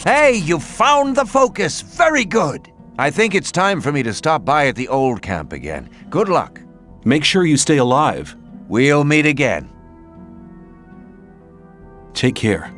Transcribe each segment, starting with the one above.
Hey, you found the focus. Very good. I think it's time for me to stop by at the old camp again. Good luck. Make sure you stay alive. We'll meet again. Take care.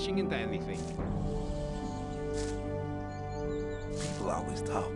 Into anything. People always talk.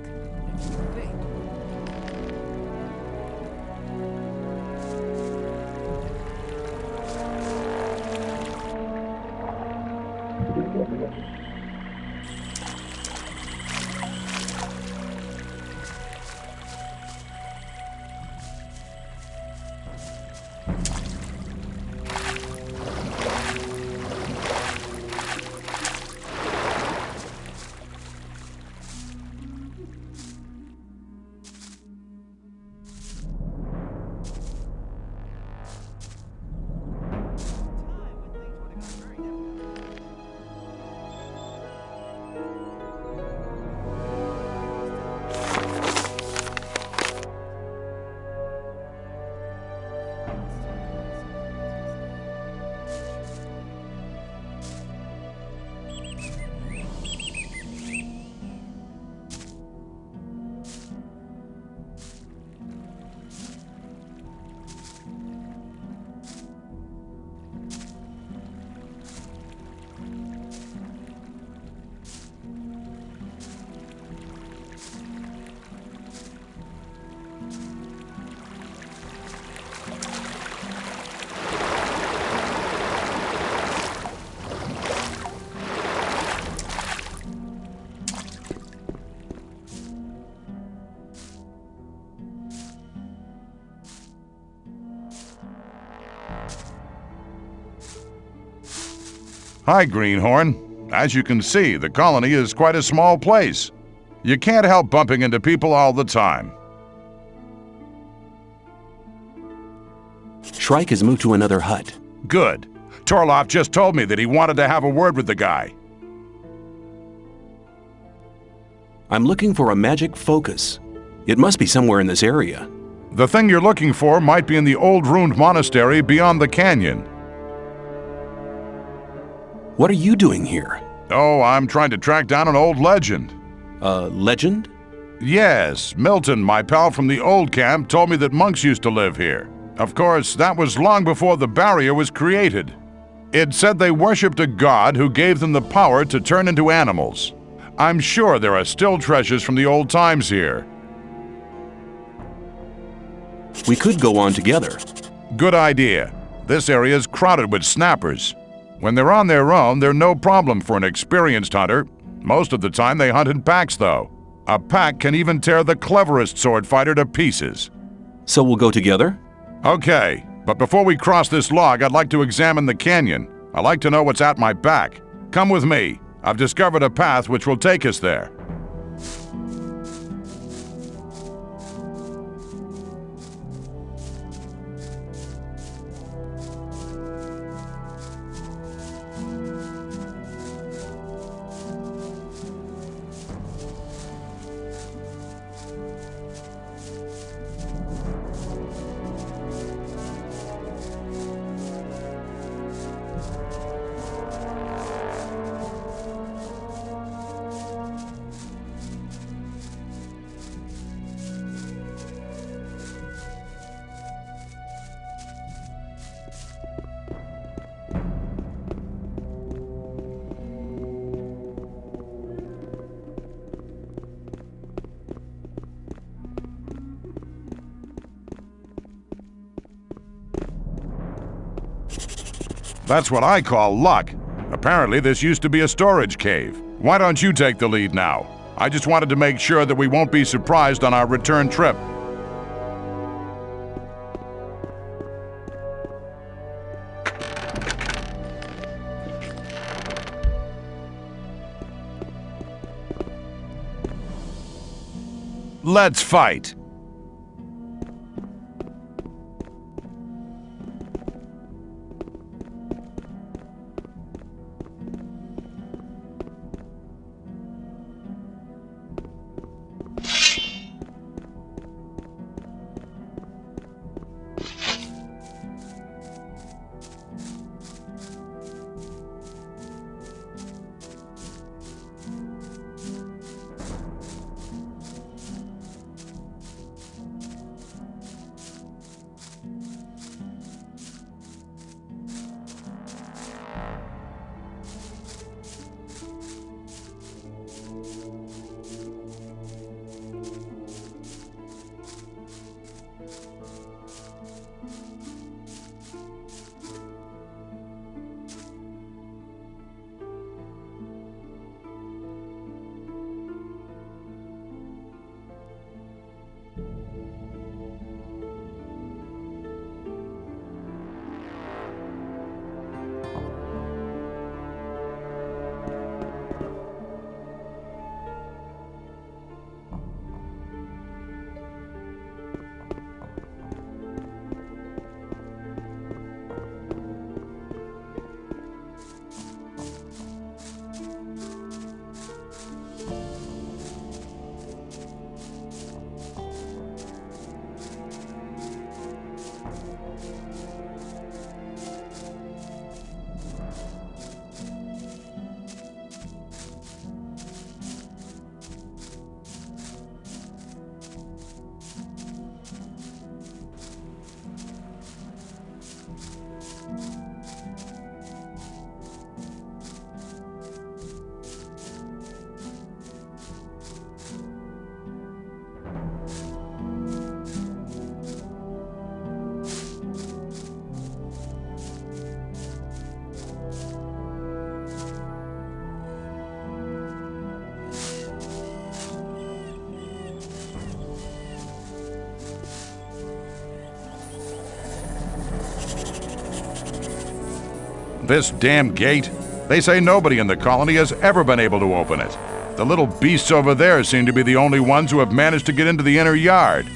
Hi, Greenhorn. As you can see, the colony is quite a small place. You can't help bumping into people all the time. Shrike has moved to another hut. Good. Torloff just told me that he wanted to have a word with the guy. I'm looking for a magic focus. It must be somewhere in this area. The thing you're looking for might be in the old ruined monastery beyond the canyon. What are you doing here? Oh, I'm trying to track down an old legend. A legend? Yes, Milton, my pal from the old camp, told me that monks used to live here. Of course, that was long before the barrier was created. It said they worshipped a god who gave them the power to turn into animals. I'm sure there are still treasures from the old times here. We could go on together. Good idea. This area is crowded with snappers. When they're on their own, they're no problem for an experienced hunter. Most of the time they hunt in packs, though. A pack can even tear the cleverest sword fighter to pieces. So we'll go together? Okay, but before we cross this log, I'd like to examine the canyon. I'd like to know what's at my back. Come with me. I've discovered a path which will take us there. That's what I call luck. Apparently, this used to be a storage cave. Why don't you take the lead now? I just wanted to make sure that we won't be surprised on our return trip. Let's fight. This damn gate? They say nobody in the colony has ever been able to open it. The little beasts over there seem to be the only ones who have managed to get into the inner yard.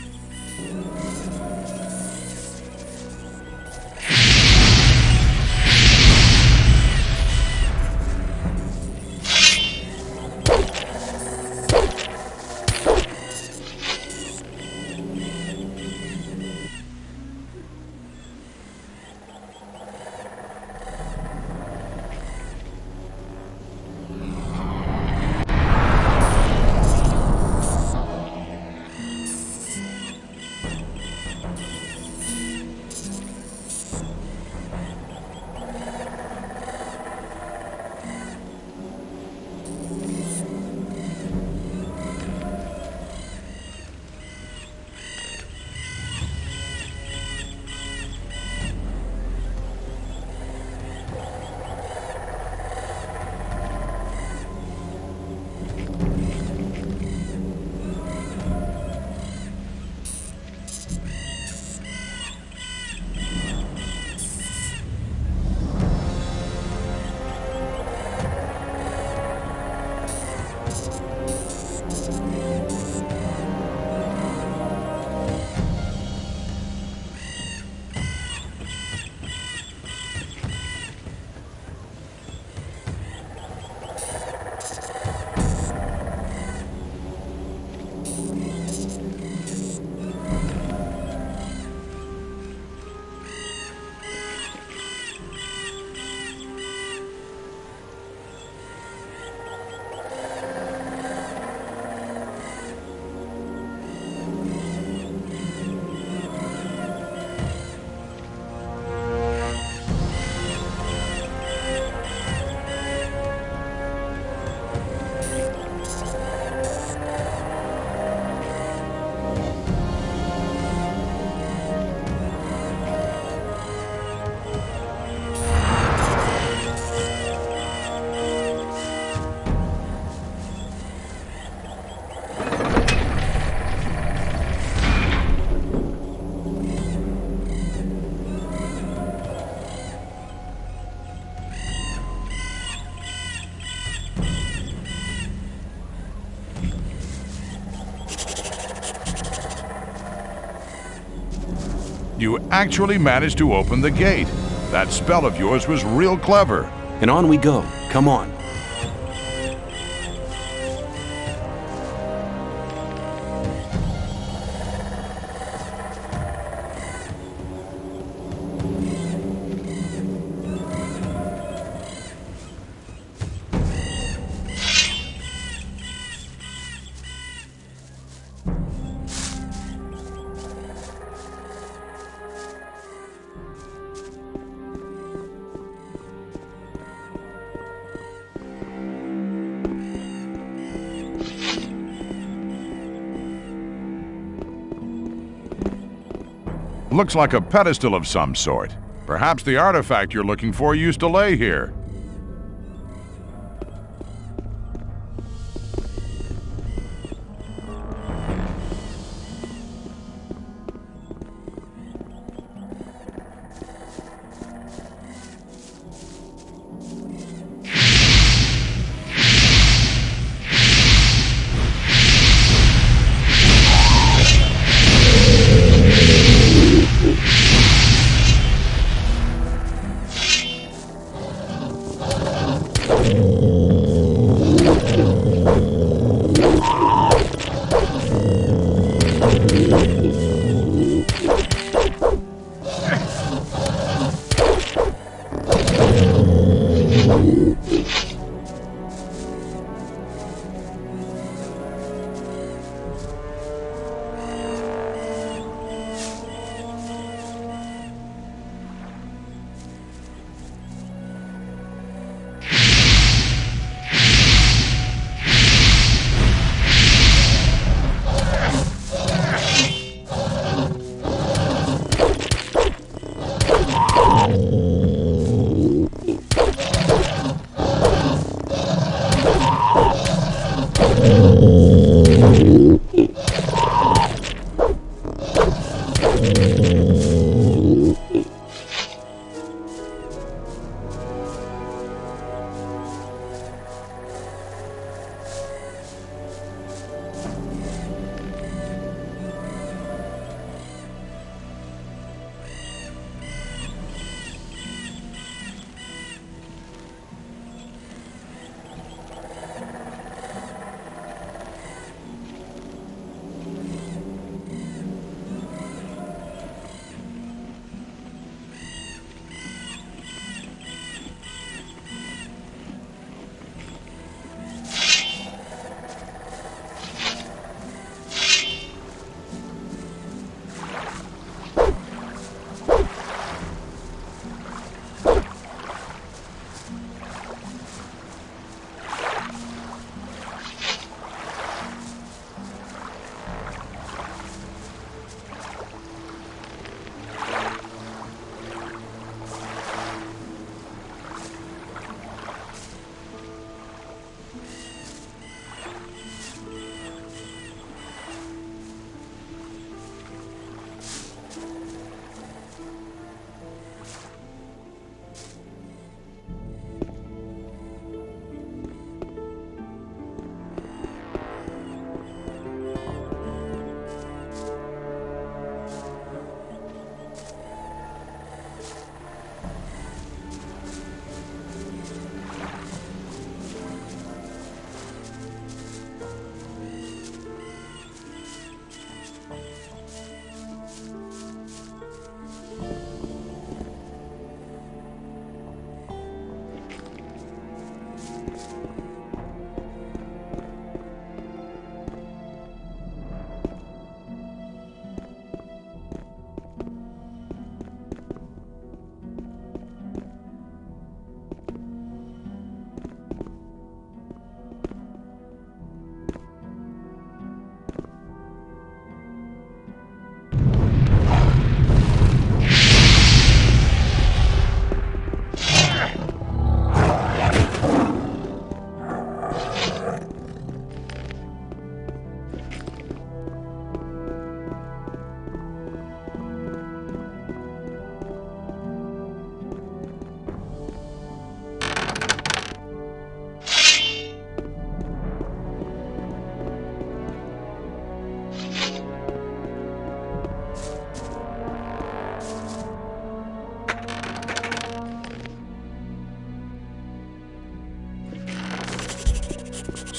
You actually managed to open the gate. That spell of yours was real clever. And on we go. Come on. Looks like a pedestal of some sort. Perhaps the artifact you're looking for used to lay here.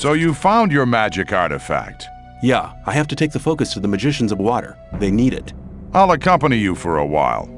So you found your magic artifact. Yeah, I have to take the focus to the Magicians of Water. They need it. I'll accompany you for a while.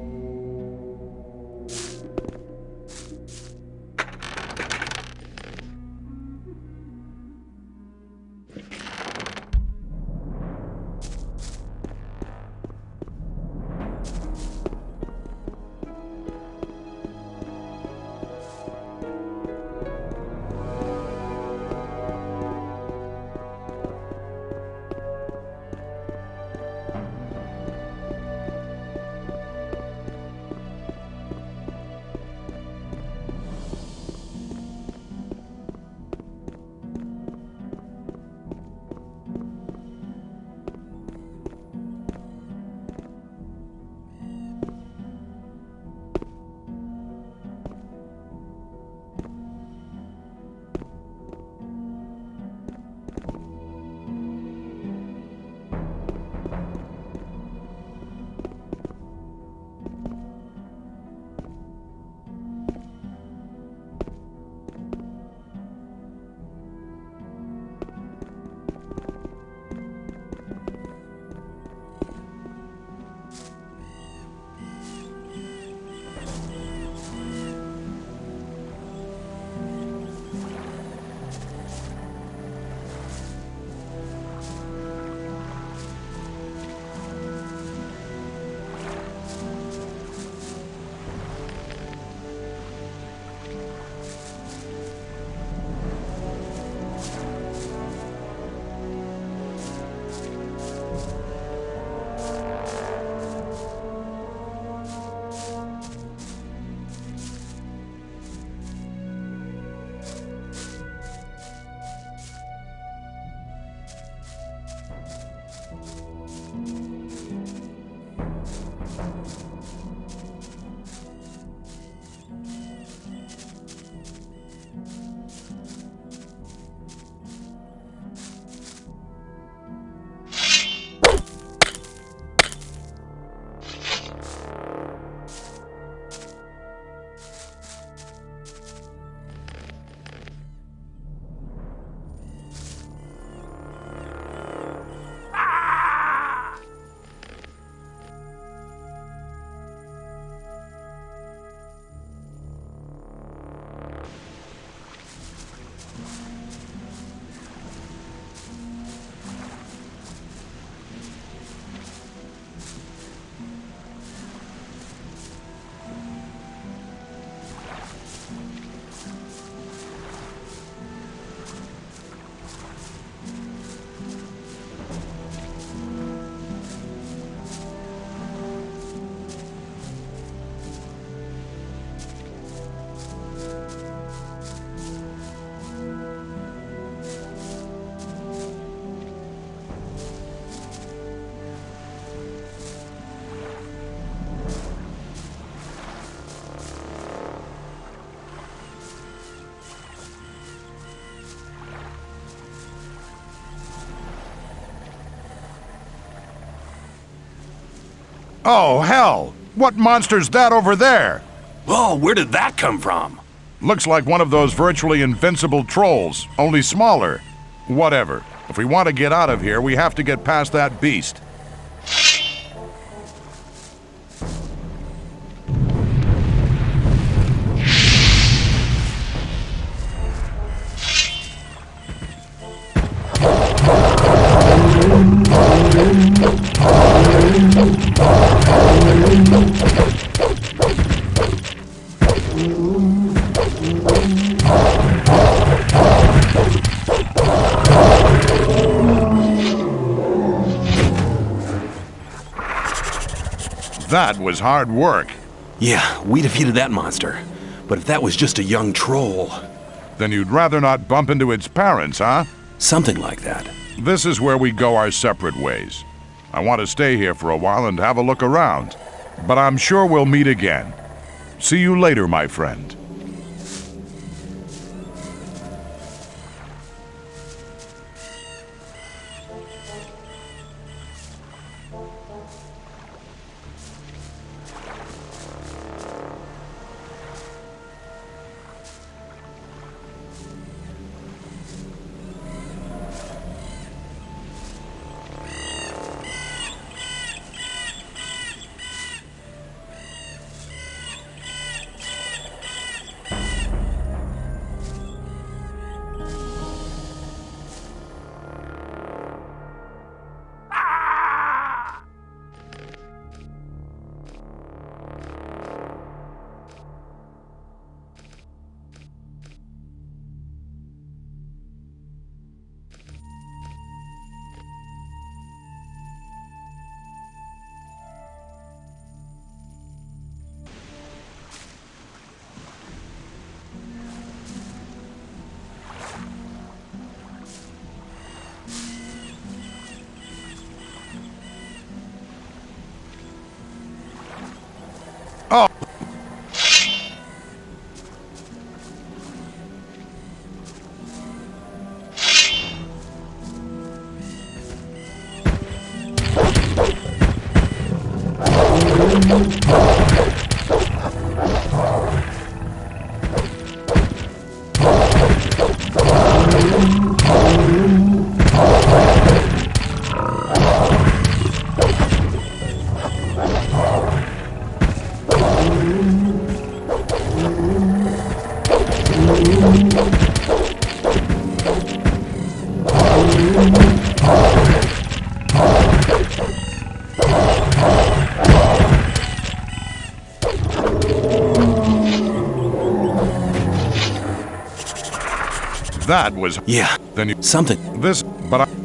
Oh, hell! What monster's that over there? Whoa, where did that come from? Looks like one of those virtually invincible trolls, only smaller. Whatever. If we want to get out of here, we have to get past that beast. That was hard work. Yeah, we defeated that monster. But if that was just a young troll... Then you'd rather not bump into its parents, huh? Something like that. This is where we go our separate ways. I want to stay here for a while and have a look around. But I'm sure we'll meet again. See you later, my friend. That was... Yeah, Then you... something. This... But I...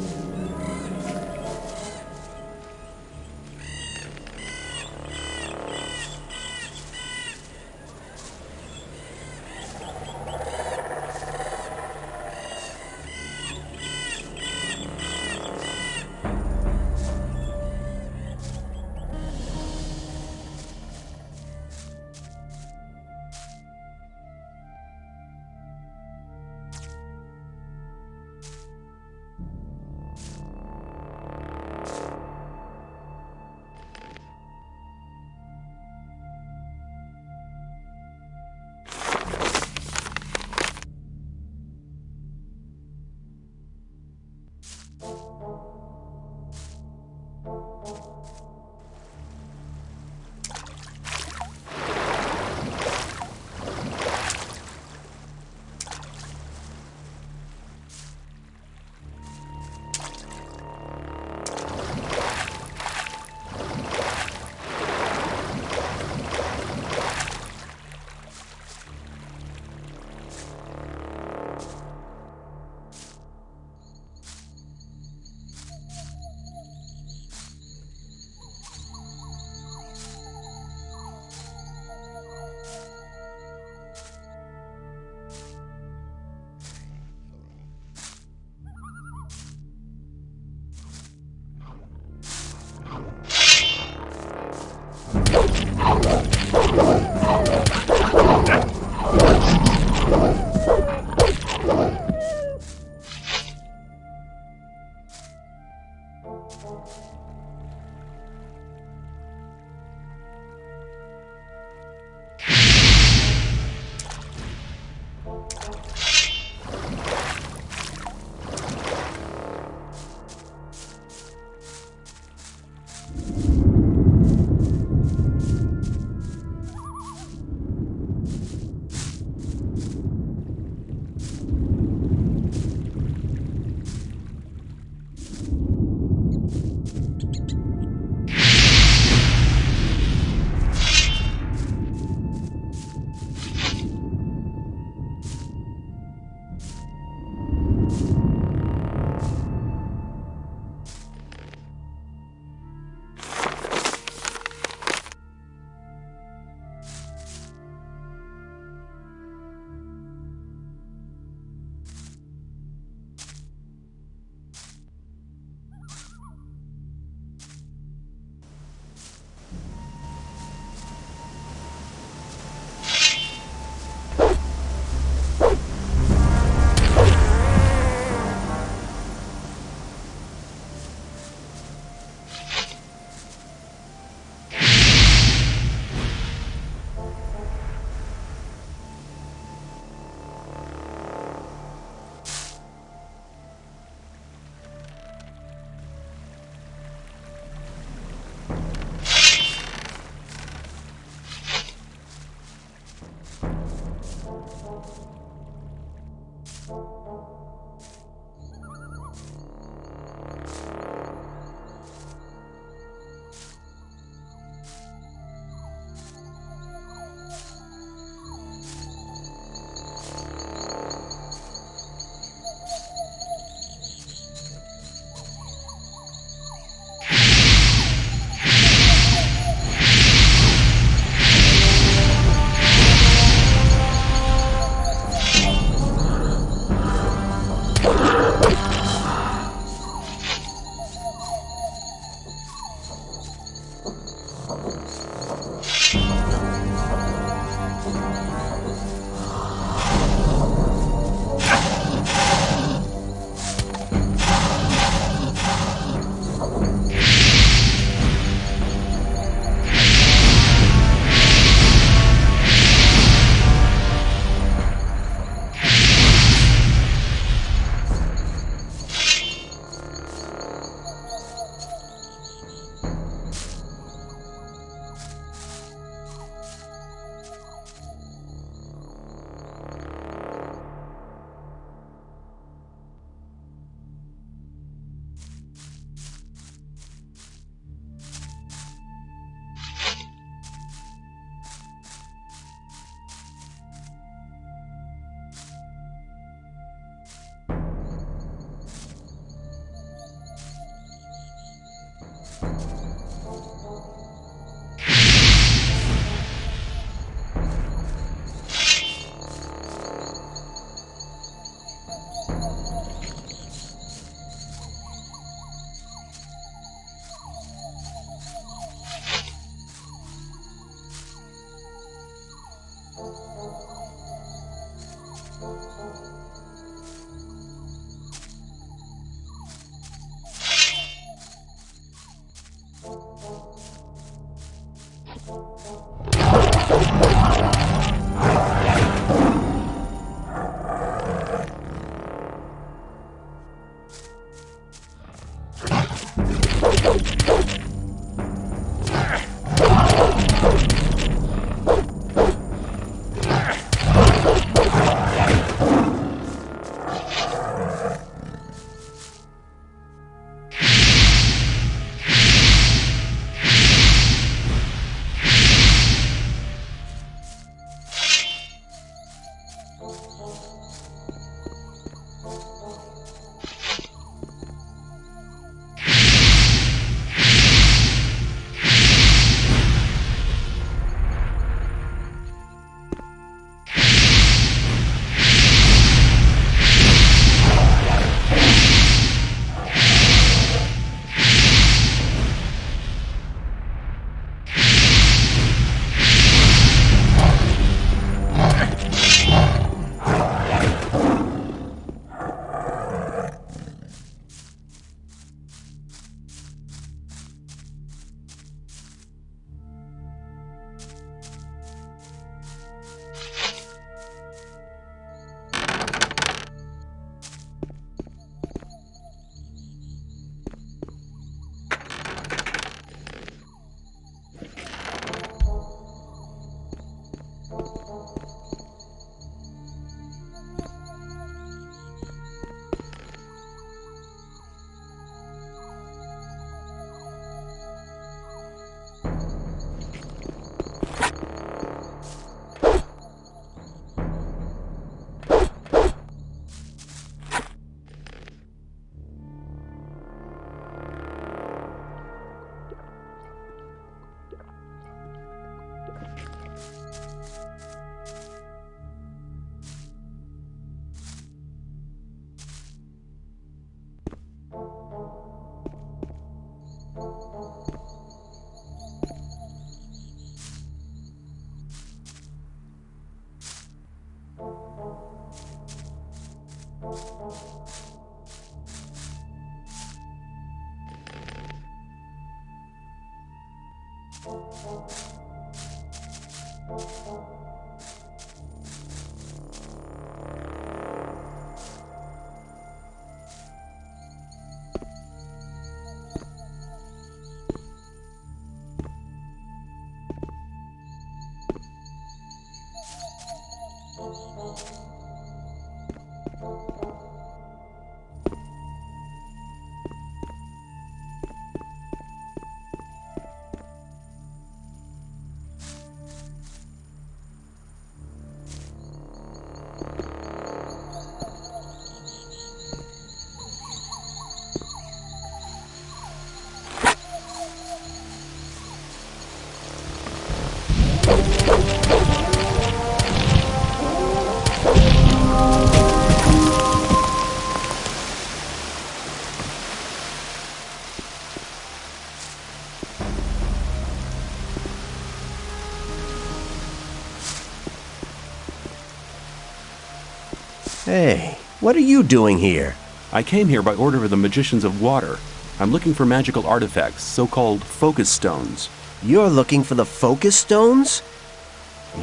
Hey, what are you doing here? I came here by order of the Magicians of Water. I'm looking for magical artifacts, so-called focus stones. You're looking for the focus stones?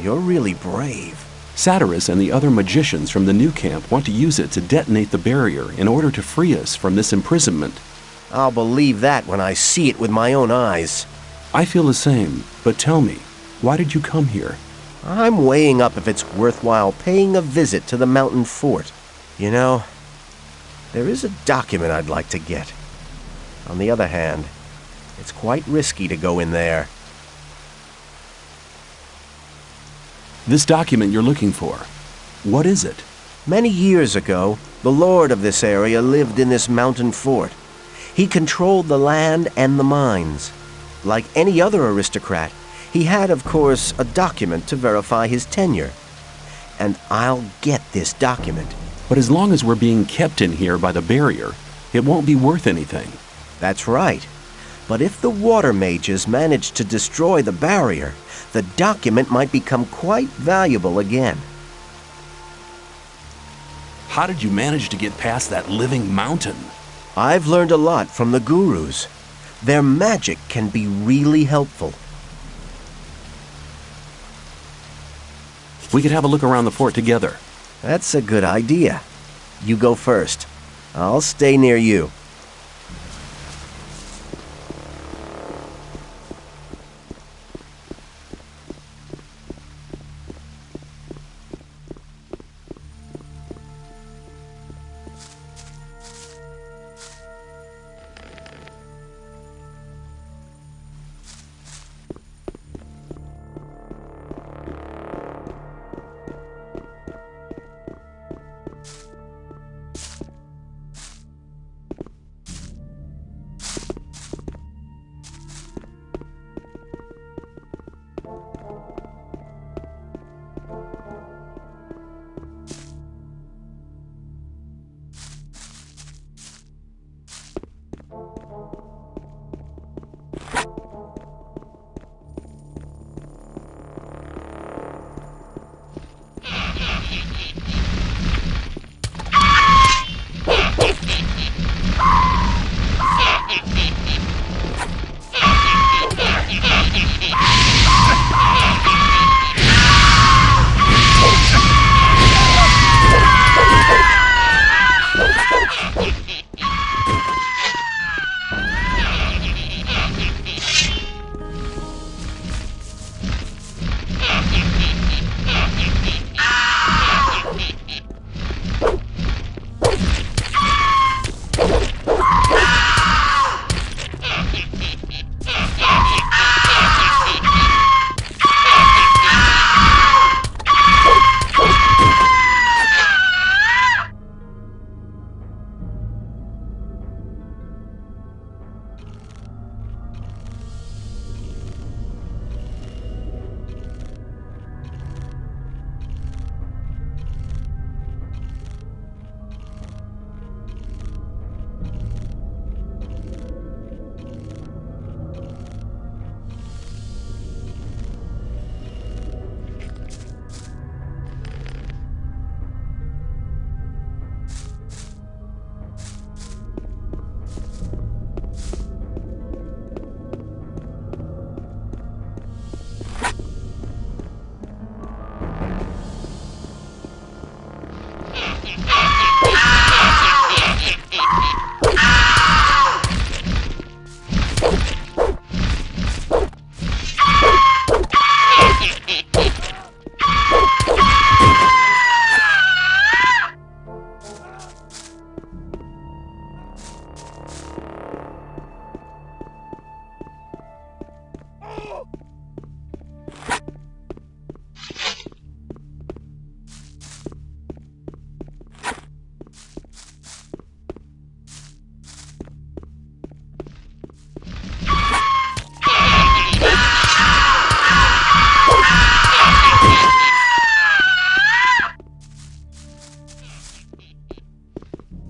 You're really brave. Satyrus and the other magicians from the new camp want to use it to detonate the barrier in order to free us from this imprisonment. I'll believe that when I see it with my own eyes. I feel the same, but tell me, why did you come here? I'm weighing up if it's worthwhile paying a visit to the mountain fort. You know, there is a document I'd like to get. On the other hand, it's quite risky to go in there. This document you're looking for, what is it? Many years ago, the lord of this area lived in this mountain fort. He controlled the land and the mines. Like any other aristocrat, he had, of course, a document to verify his tenure. And I'll get this document. But as long as we're being kept in here by the barrier, it won't be worth anything. That's right. But if the water mages manage to destroy the barrier, the document might become quite valuable again. How did you manage to get past that living mountain? I've learned a lot from the gurus. Their magic can be really helpful. We could have a look around the fort together. That's a good idea. You go first. I'll stay near you.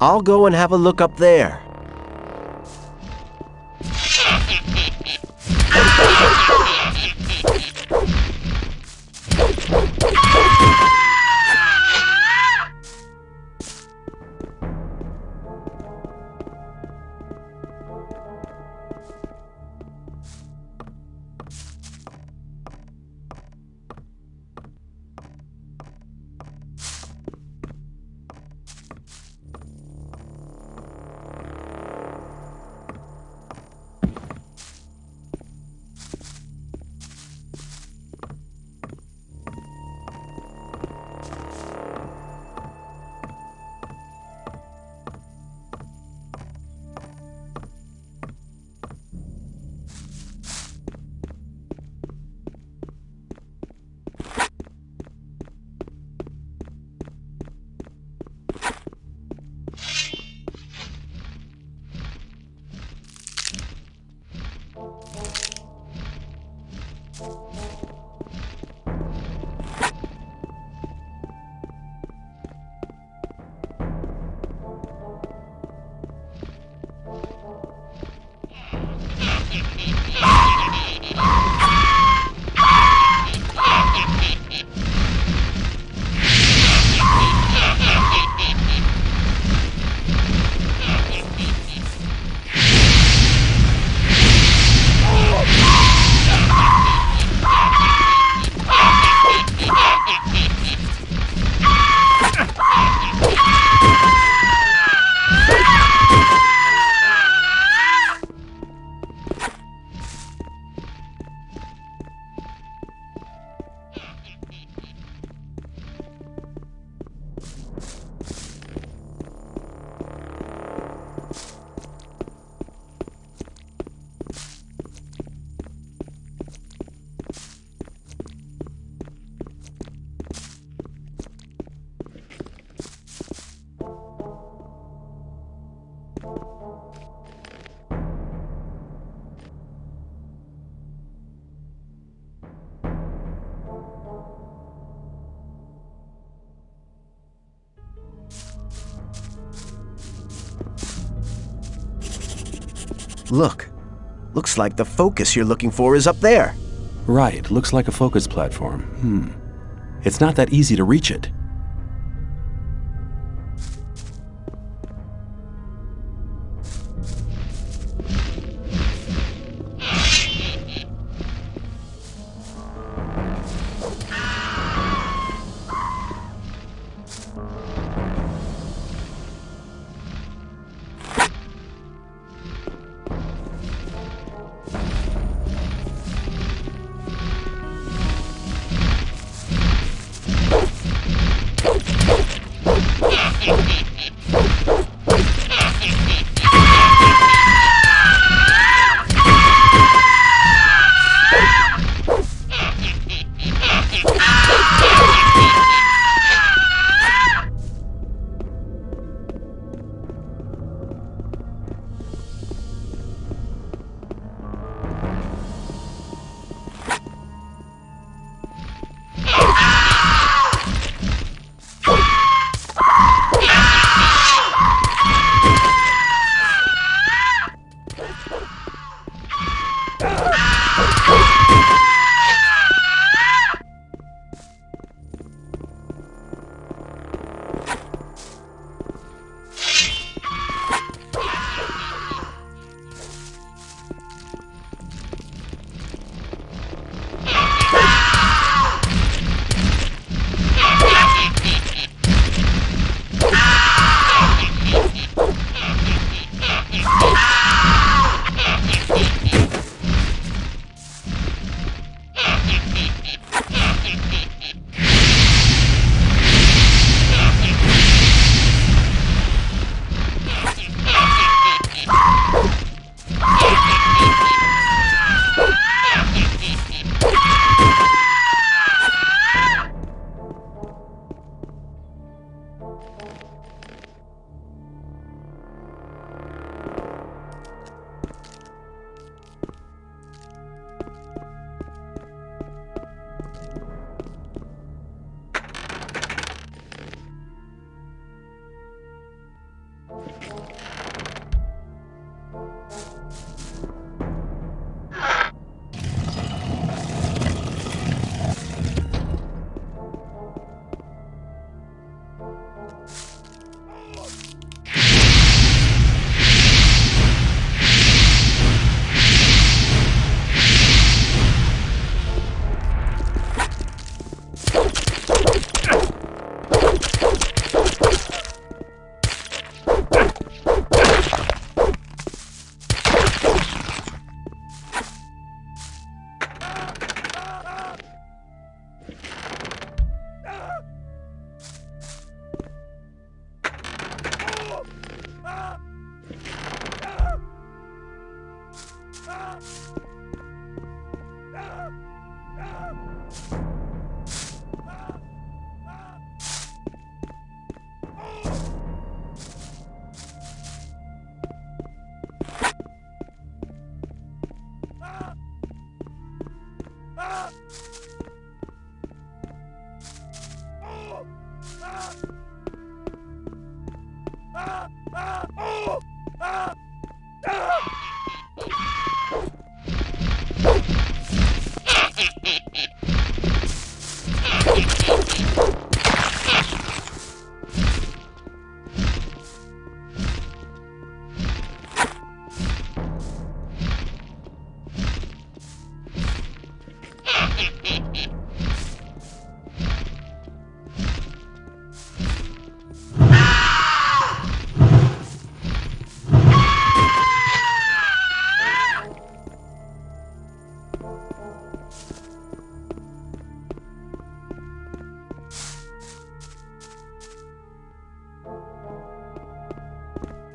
I'll go and have a look up there. Look. Looks like the focus you're looking for is up there. Right, looks like a focus platform. It's not that easy to reach it.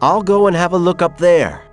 I'll go and have a look up there.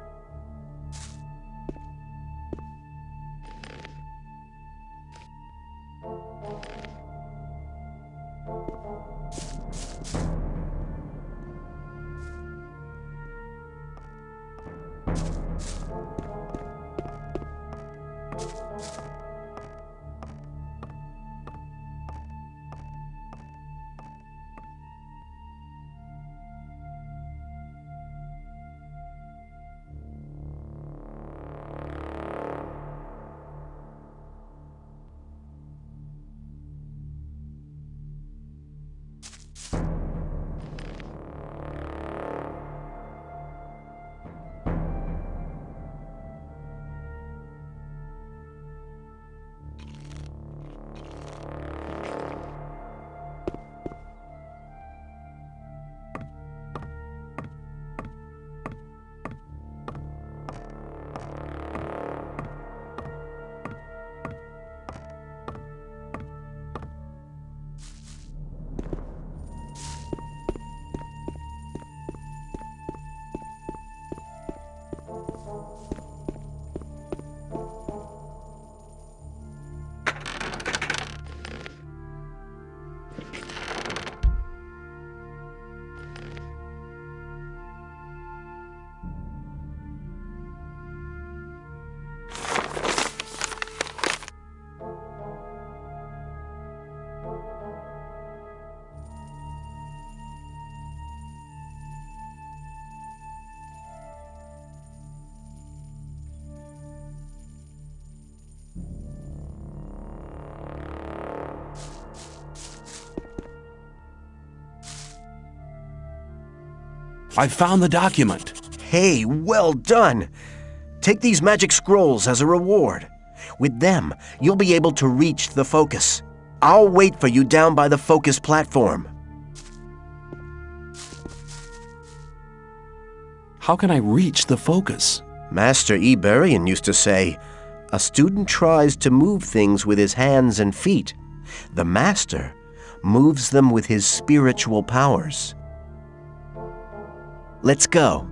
I found the document. Hey, well done! Take these magic scrolls as a reward. With them, you'll be able to reach the focus. I'll wait for you down by the focus platform. How can I reach the focus? Master Iberian used to say, "A student tries to move things with his hands and feet. The master moves them with his spiritual powers." Let's go.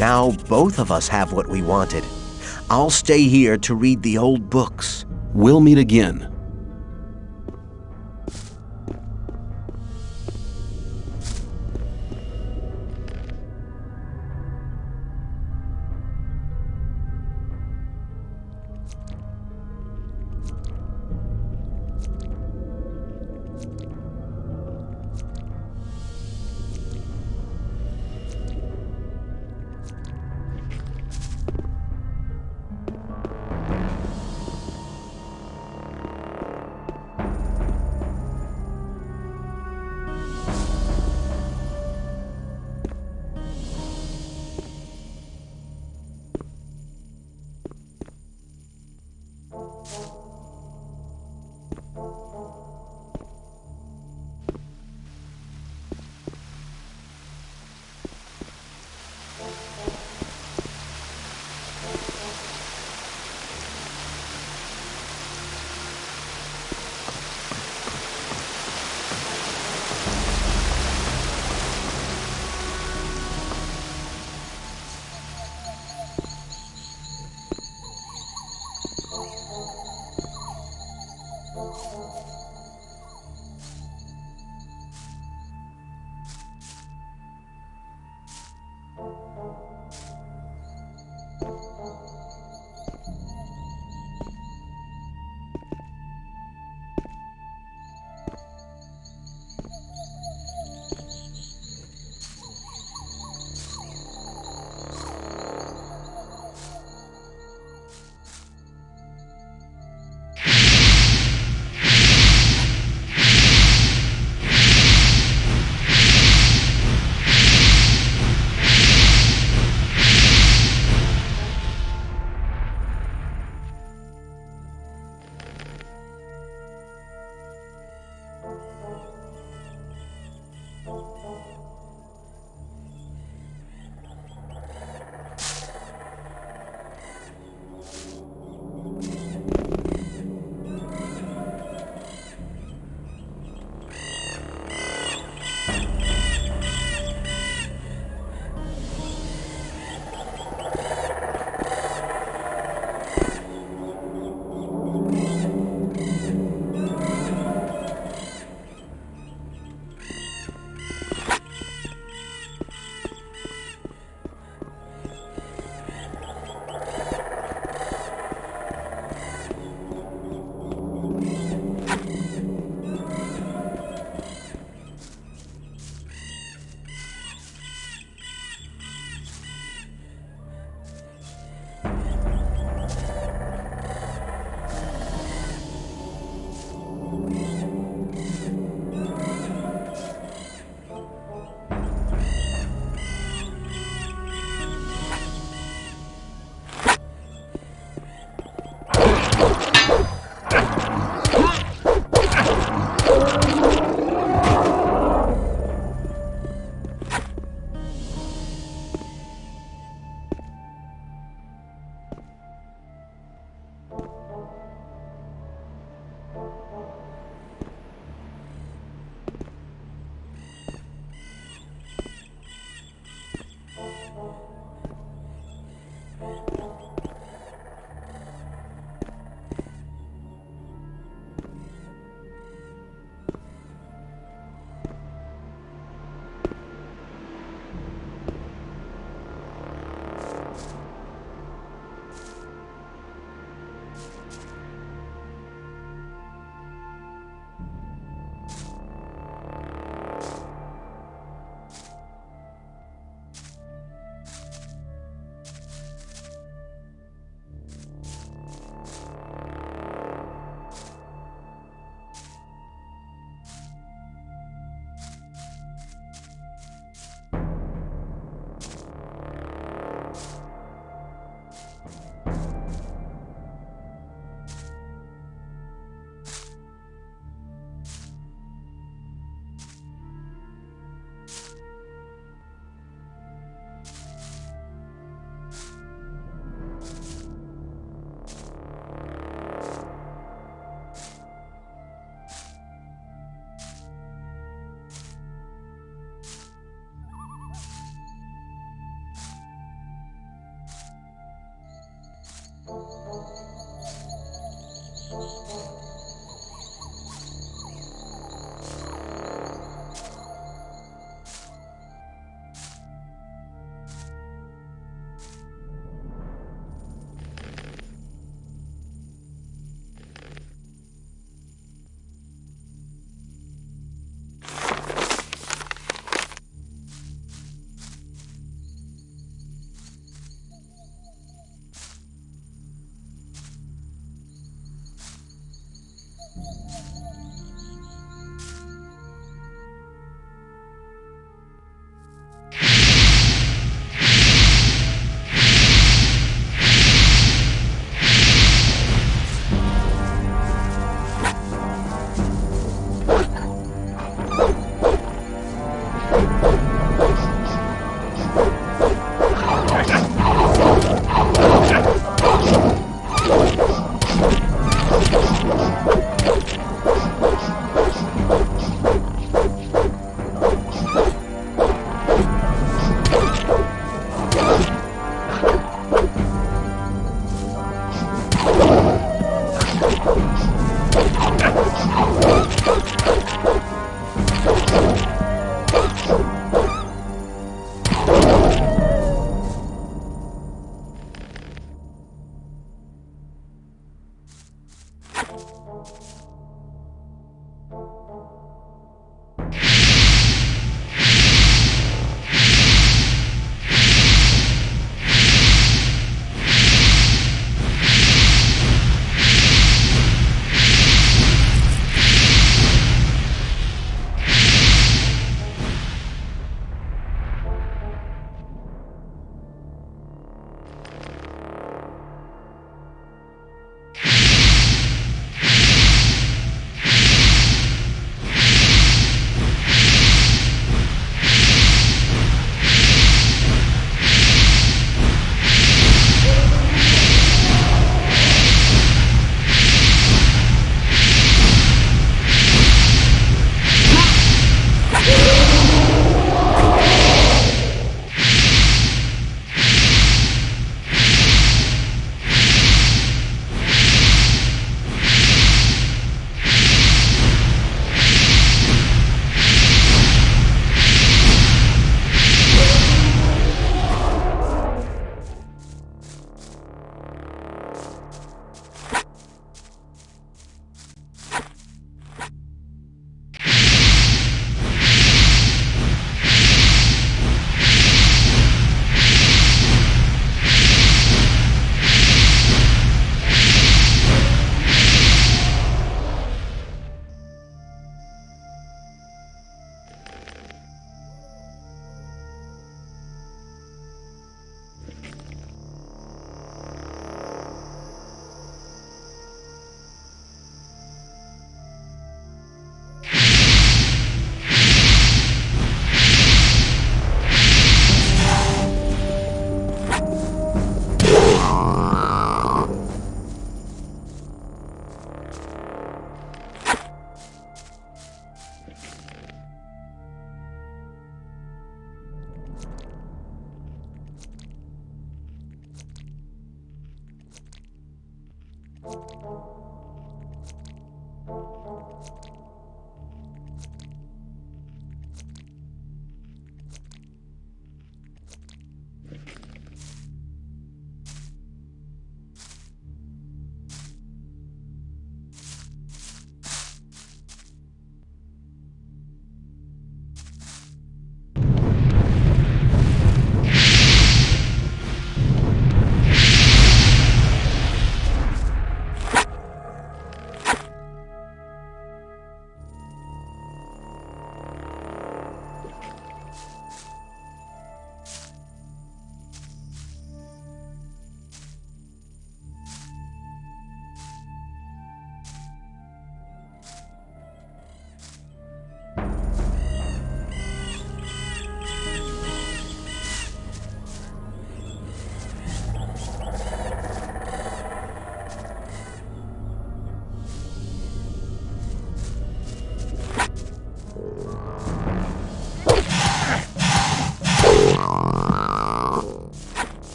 Now both of us have what we wanted. I'll stay here to read the old books. We'll meet again.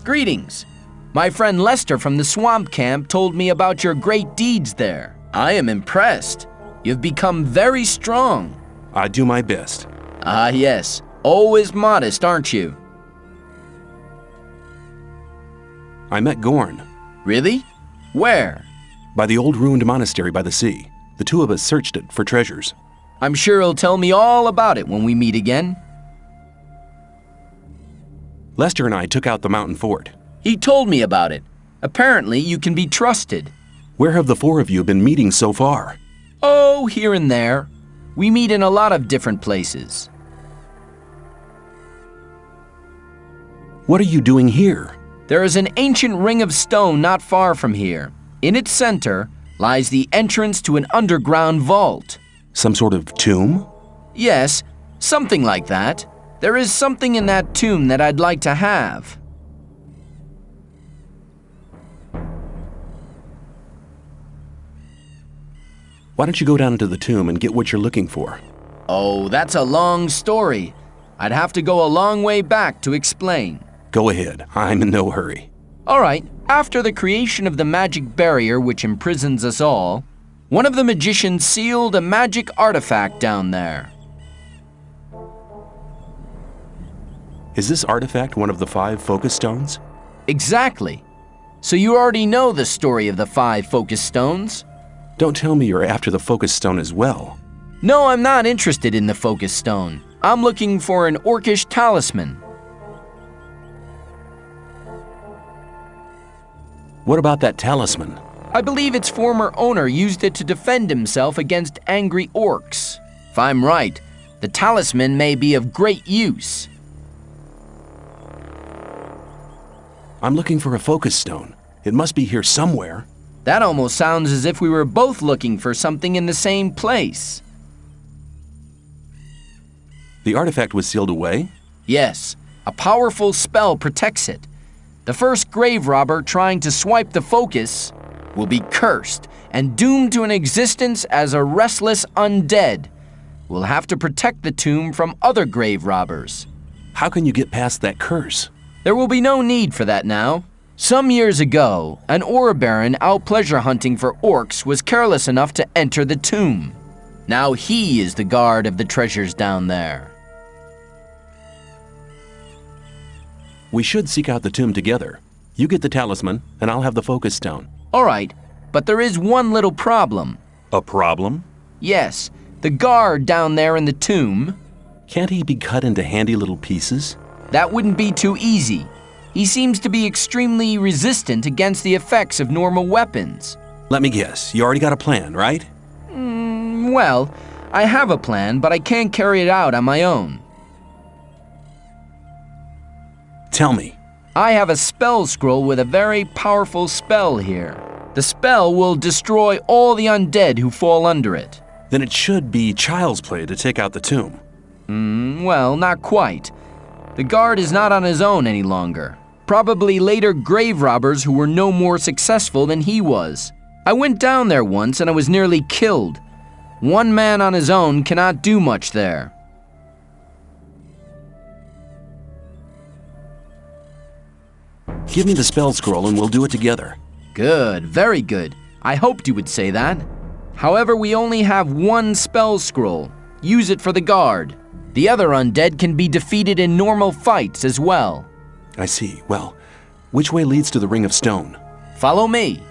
Greetings. My friend Lester from the swamp camp told me about your great deeds there. I am impressed. You've become very strong. I do my best. Ah, yes. Always modest, aren't you? I met Gorn. Really? Where? By the old ruined monastery by the sea. The two of us searched it for treasures. I'm sure he'll tell me all about it when we meet again. Lester and I took out the mountain fort. He told me about it. Apparently, you can be trusted. Where have the four of you been meeting so far? Oh, here and there. We meet in a lot of different places. What are you doing here? There is an ancient ring of stone not far from here. In its center lies the entrance to an underground vault. Some sort of tomb? Yes, something like that. There is something in that tomb that I'd like to have. Why don't you go down into the tomb and get what you're looking for? Oh, that's a long story. I'd have to go a long way back to explain. Go ahead. I'm in no hurry. All right, after the creation of the magic barrier which imprisons us all, one of the magicians sealed a magic artifact down there. Is this artifact one of the 5 focus stones? Exactly. So you already know the story of the 5 focus stones? Don't tell me you're after the focus stone as well. No, I'm not interested in the focus stone. I'm looking for an orcish talisman. What about that talisman? I believe its former owner used it to defend himself against angry orcs. If I'm right, the talisman may be of great use. I'm looking for a focus stone. It must be here somewhere. That almost sounds as if we were both looking for something in the same place. The artifact was sealed away? Yes, a powerful spell protects it. The first grave robber trying to swipe the focus will be cursed and doomed to an existence as a restless undead. We'll have to protect the tomb from other grave robbers. How can you get past that curse? There will be no need for that now. Some years ago, an ore baron out pleasure hunting for orcs was careless enough to enter the tomb. Now he is the guard of the treasures down there. We should seek out the tomb together. You get the talisman, and I'll have the focus stone. All right, but there is one little problem. A problem? Yes, the guard down there in the tomb. Can't he be cut into handy little pieces? That wouldn't be too easy. He seems to be extremely resistant against the effects of normal weapons. Let me guess, you already got a plan, right? Well, I have a plan, but I can't carry it out on my own. Tell me. I have a spell scroll with a very powerful spell here. The spell will destroy all the undead who fall under it. Then it should be child's play to take out the tomb. Well, not quite. The guard is not on his own any longer. Probably later grave robbers who were no more successful than he was. I went down there once and I was nearly killed. One man on his own cannot do much there. Give me the spell scroll and we'll do it together. Good, very good. I hoped you would say that. However, we only have one spell scroll. Use it for the guard. The other undead can be defeated in normal fights as well. I see. Well, which way leads to the Ring of Stone? Follow me.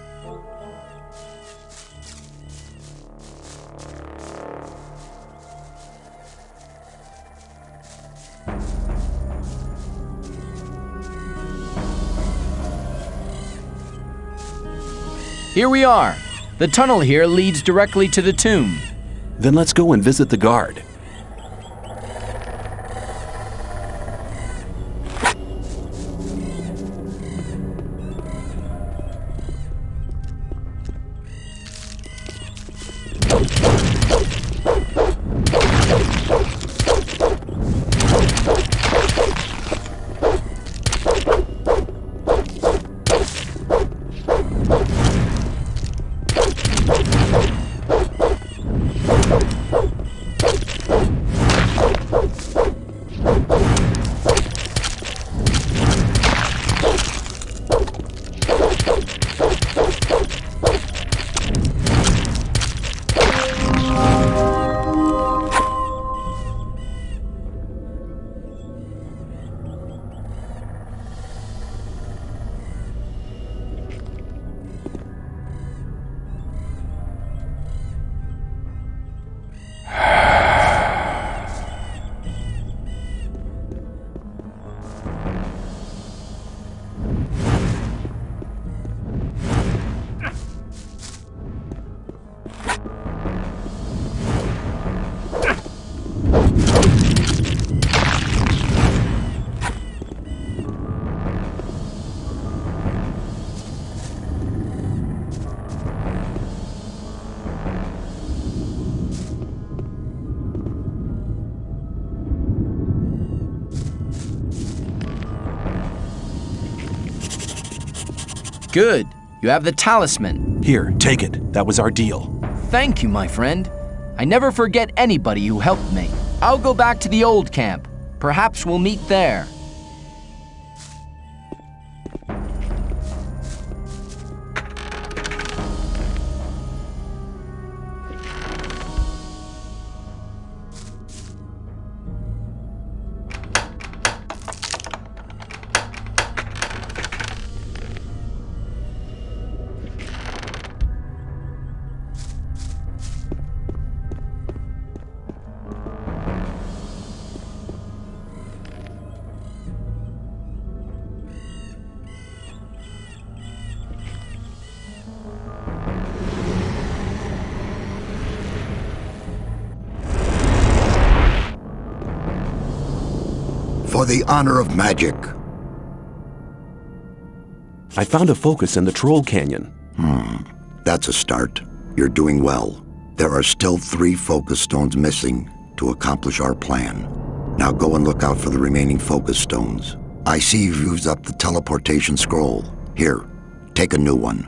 Here we are. The tunnel here leads directly to the tomb. Then let's go and visit the guard. Good. You have the talisman. Here, take it. That was our deal. Thank you, my friend. I never forget anybody who helped me. I'll go back to the old camp. Perhaps we'll meet there. For the honor of magic. I found a focus in the Troll Canyon. That's a start. You're doing well. There are still 3 focus stones missing to accomplish our plan. Now go and look out for the remaining focus stones. I see you've used up the teleportation scroll. Here, take a new one.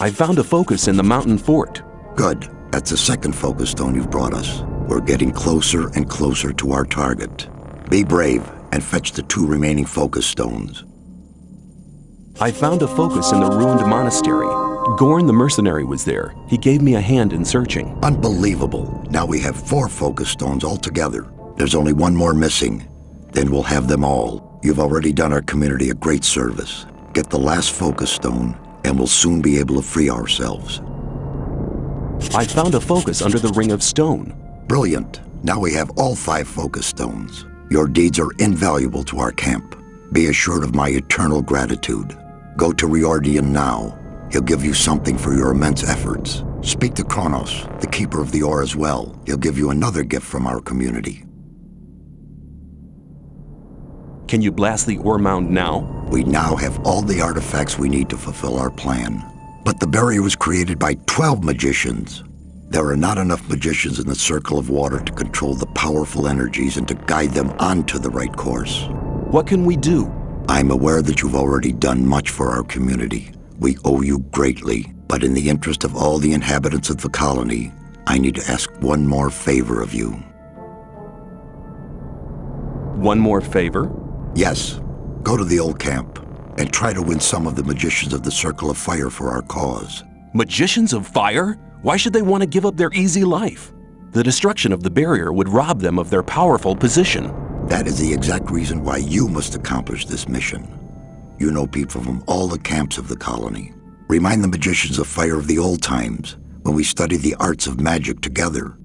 I found a focus in the mountain fort. Good. That's the 2nd focus stone you've brought us. We're getting closer and closer to our target. Be brave and fetch the 2 remaining focus stones. I found a focus in the ruined monastery. Gorn the mercenary was there. He gave me a hand in searching. Unbelievable. Now we have 4 focus stones altogether. There's only 1 more missing. Then we'll have them all. You've already done our community a great service. Get the last focus stone, and we'll soon be able to free ourselves. I found a focus under the Ring of Stone. Brilliant. Now we have all 5 focus stones. Your deeds are invaluable to our camp. Be assured of my eternal gratitude. Go to Riordan now. He'll give you something for your immense efforts. Speak to Kronos, the keeper of the ore as well. He'll give you another gift from our community. Can you blast the ore mound now? We now have all the artifacts we need to fulfill our plan. But the barrier was created by 12 magicians. There are not enough magicians in the circle of water to control the powerful energies and to guide them onto the right course. What can we do? I'm aware that you've already done much for our community. We owe you greatly, but in the interest of all the inhabitants of the colony, I need to ask one more favor of you. One more favor? Yes, go to the old camp and try to win some of the magicians of the Circle of Fire for our cause. Magicians of fire? Why should they want to give up their easy life? The destruction of the barrier would rob them of their powerful position. That is the exact reason why you must accomplish this mission. You know people from all the camps of the colony. Remind the magicians of fire of the old times, when we studied the arts of magic together.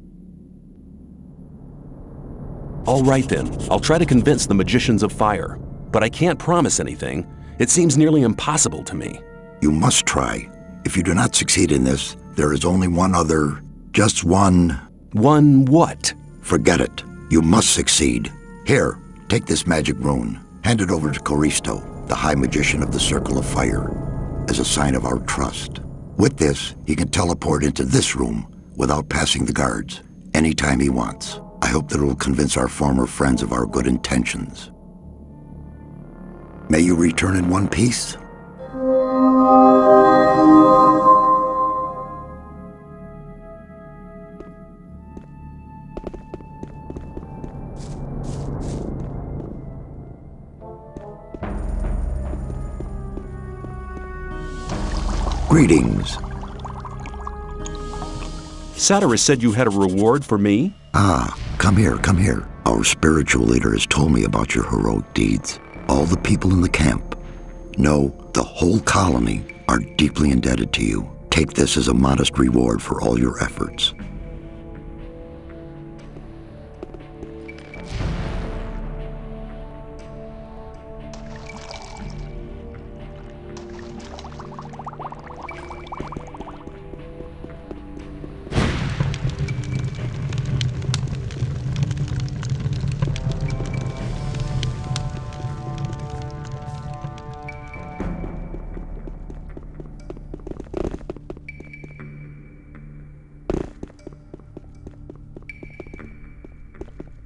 All right then, I'll try to convince the magicians of fire. But I can't promise anything. It seems nearly impossible to me. You must try. If you do not succeed in this, there is only one other, just one... One what? Forget it. You must succeed. Here, take this magic rune. Hand it over to Coristo, the High Magician of the Circle of Fire, as a sign of our trust. With this, he can teleport into this room without passing the guards, anytime he wants. I hope that it will convince our former friends of our good intentions. May you return in one piece. Greetings. Satyrus said you had a reward for me? Ah, come here, come here. Our spiritual leader has told me about your heroic deeds. All the people in the camp, no, the whole colony, are deeply indebted to you. Take this as a modest reward for all your efforts.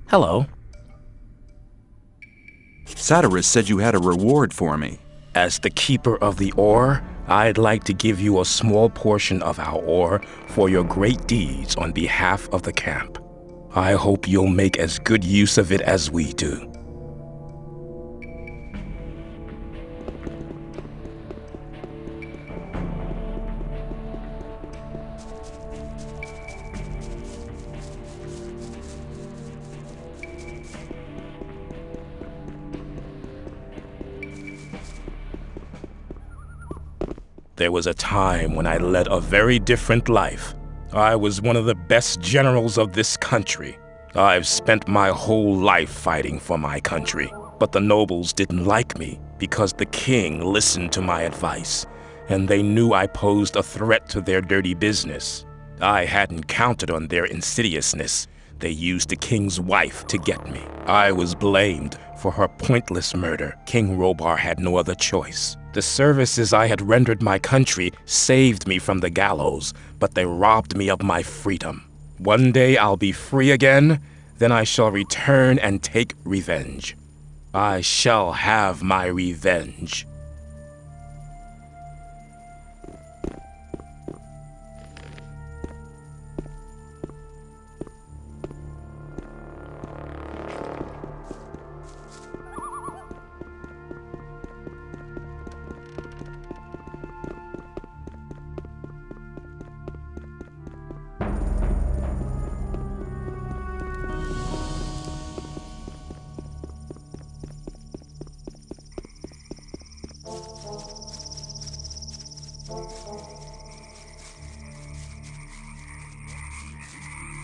Hello. Satyrus said you had a reward for me. As the keeper of the ore, I'd like to give you a small portion of our ore for your great deeds on behalf of the camp. I hope you'll make as good use of it as we do. There was a time when I led a very different life. I was one of the best generals of this country. I've spent my whole life fighting for my country. But the nobles didn't like me because the king listened to my advice, and they knew I posed a threat to their dirty business. I hadn't counted on their insidiousness. They used the king's wife to get me. I was blamed for her pointless murder. King Robar had no other choice. The services I had rendered my country saved me from the gallows, but they robbed me of my freedom. One day I'll be free again, then I shall return and take revenge. I shall have my revenge.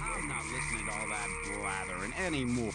I'm not listening to all that blathering anymore.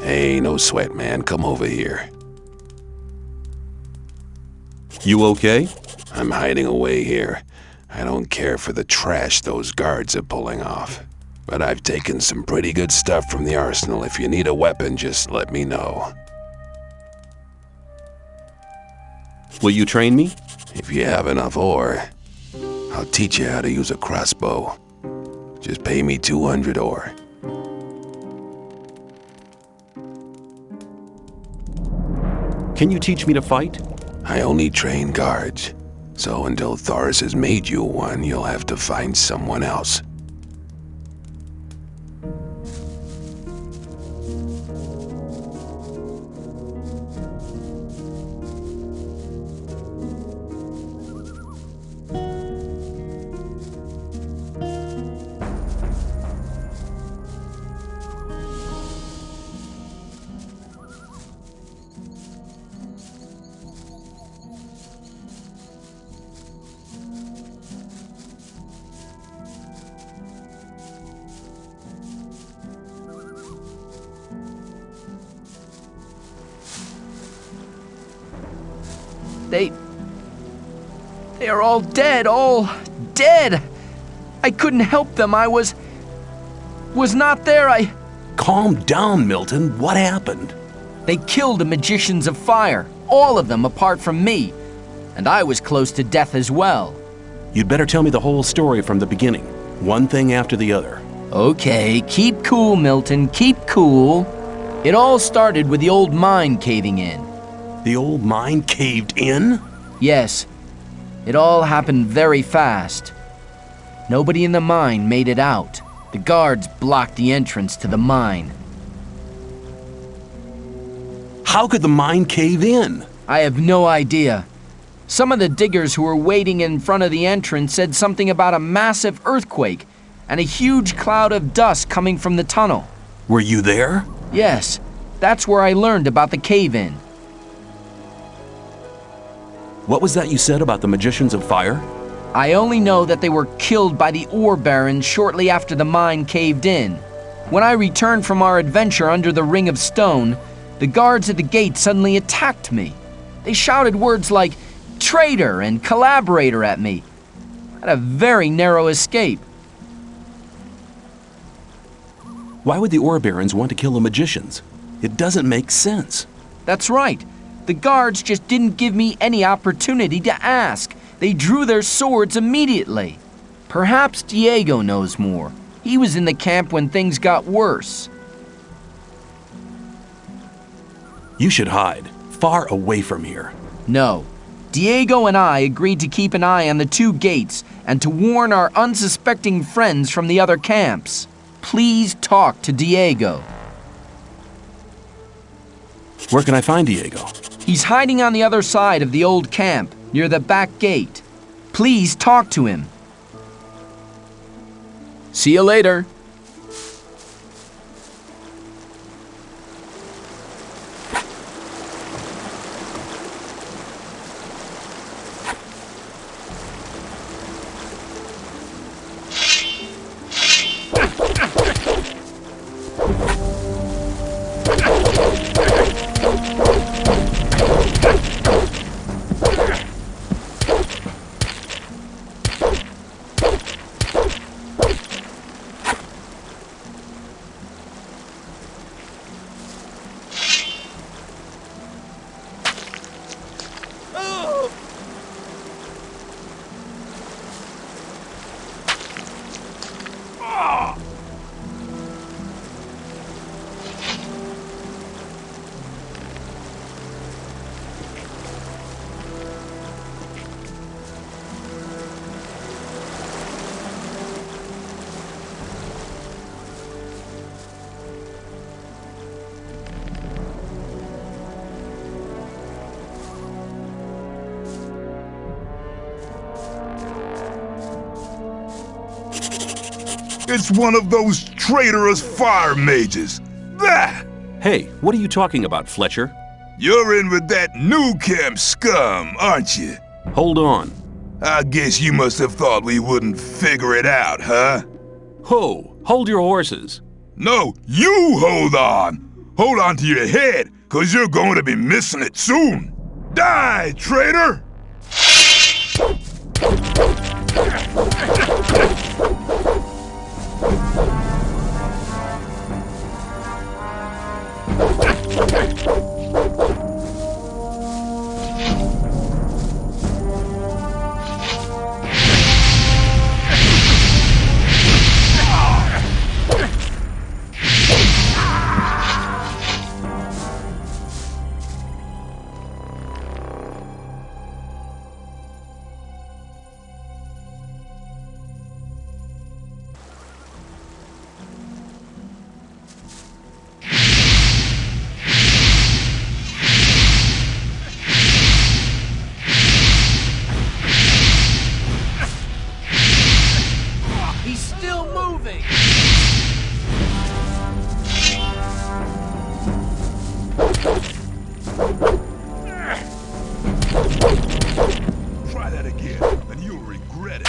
Hey, no sweat, man. Come over here. You okay? I'm hiding away here. I don't care for the trash those guards are pulling off. But I've taken some pretty good stuff from the arsenal. If you need a weapon, just let me know. Will you train me? If you have enough ore, I'll teach you how to use a crossbow. Just pay me 200 ore. Can you teach me to fight? I only train guards. So until Thoris has made you one, you'll have to find someone else. They are all dead. I couldn't help them. I was not there. Calm down, Milton. What happened? They killed the magicians of fire, all of them apart from me, and I was close to death as well. You'd better tell me the whole story from the beginning, one thing after the other. Okay, keep cool, Milton, keep cool. It all started with the old mine caving in. The old mine caved in? Yes. It all happened very fast. Nobody in the mine made it out. The guards blocked the entrance to the mine. How could the mine cave in? I have no idea. Some of the diggers who were waiting in front of the entrance said something about a massive earthquake and a huge cloud of dust coming from the tunnel. Were you there? Yes, that's where I learned about the cave-in. What was that you said about the magicians of fire? I only know that they were killed by the ore barons shortly after the mine caved in. When I returned from our adventure under the Ring of Stone, the guards at the gate suddenly attacked me. They shouted words like traitor and collaborator at me. I had a very narrow escape. Why would the ore barons want to kill the magicians? It doesn't make sense. That's right. The guards just didn't give me any opportunity to ask. They drew their swords immediately. Perhaps Diego knows more. He was in the camp when things got worse. You should hide, far away from here. No. Diego and I agreed to keep an eye on the two gates and to warn our unsuspecting friends from the other camps. Please talk to Diego. Where can I find Diego? He's hiding on the other side of the old camp, near the back gate. Please talk to him. See you later. It's one of those traitorous fire mages. Bah! Hey, what are you talking about, Fletcher? You're in with that new camp scum, aren't you? Hold on. I guess you must have thought we wouldn't figure it out, huh? Ho! Hold your horses. No, you hold on! Hold on to your head, cause you're going to be missing it soon! Die, traitor! He's still moving! Try that again, and you'll regret it.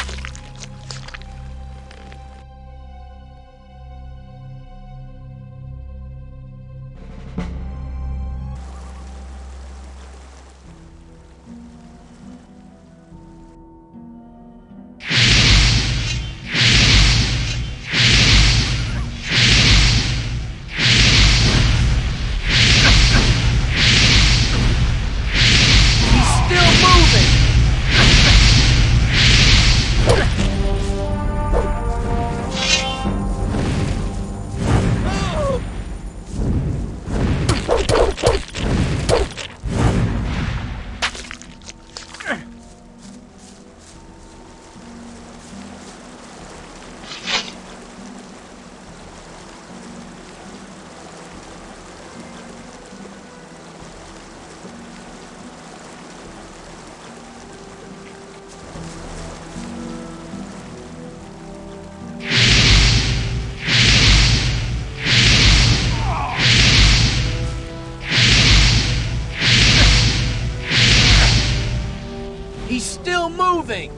He's still moving! He's still moving!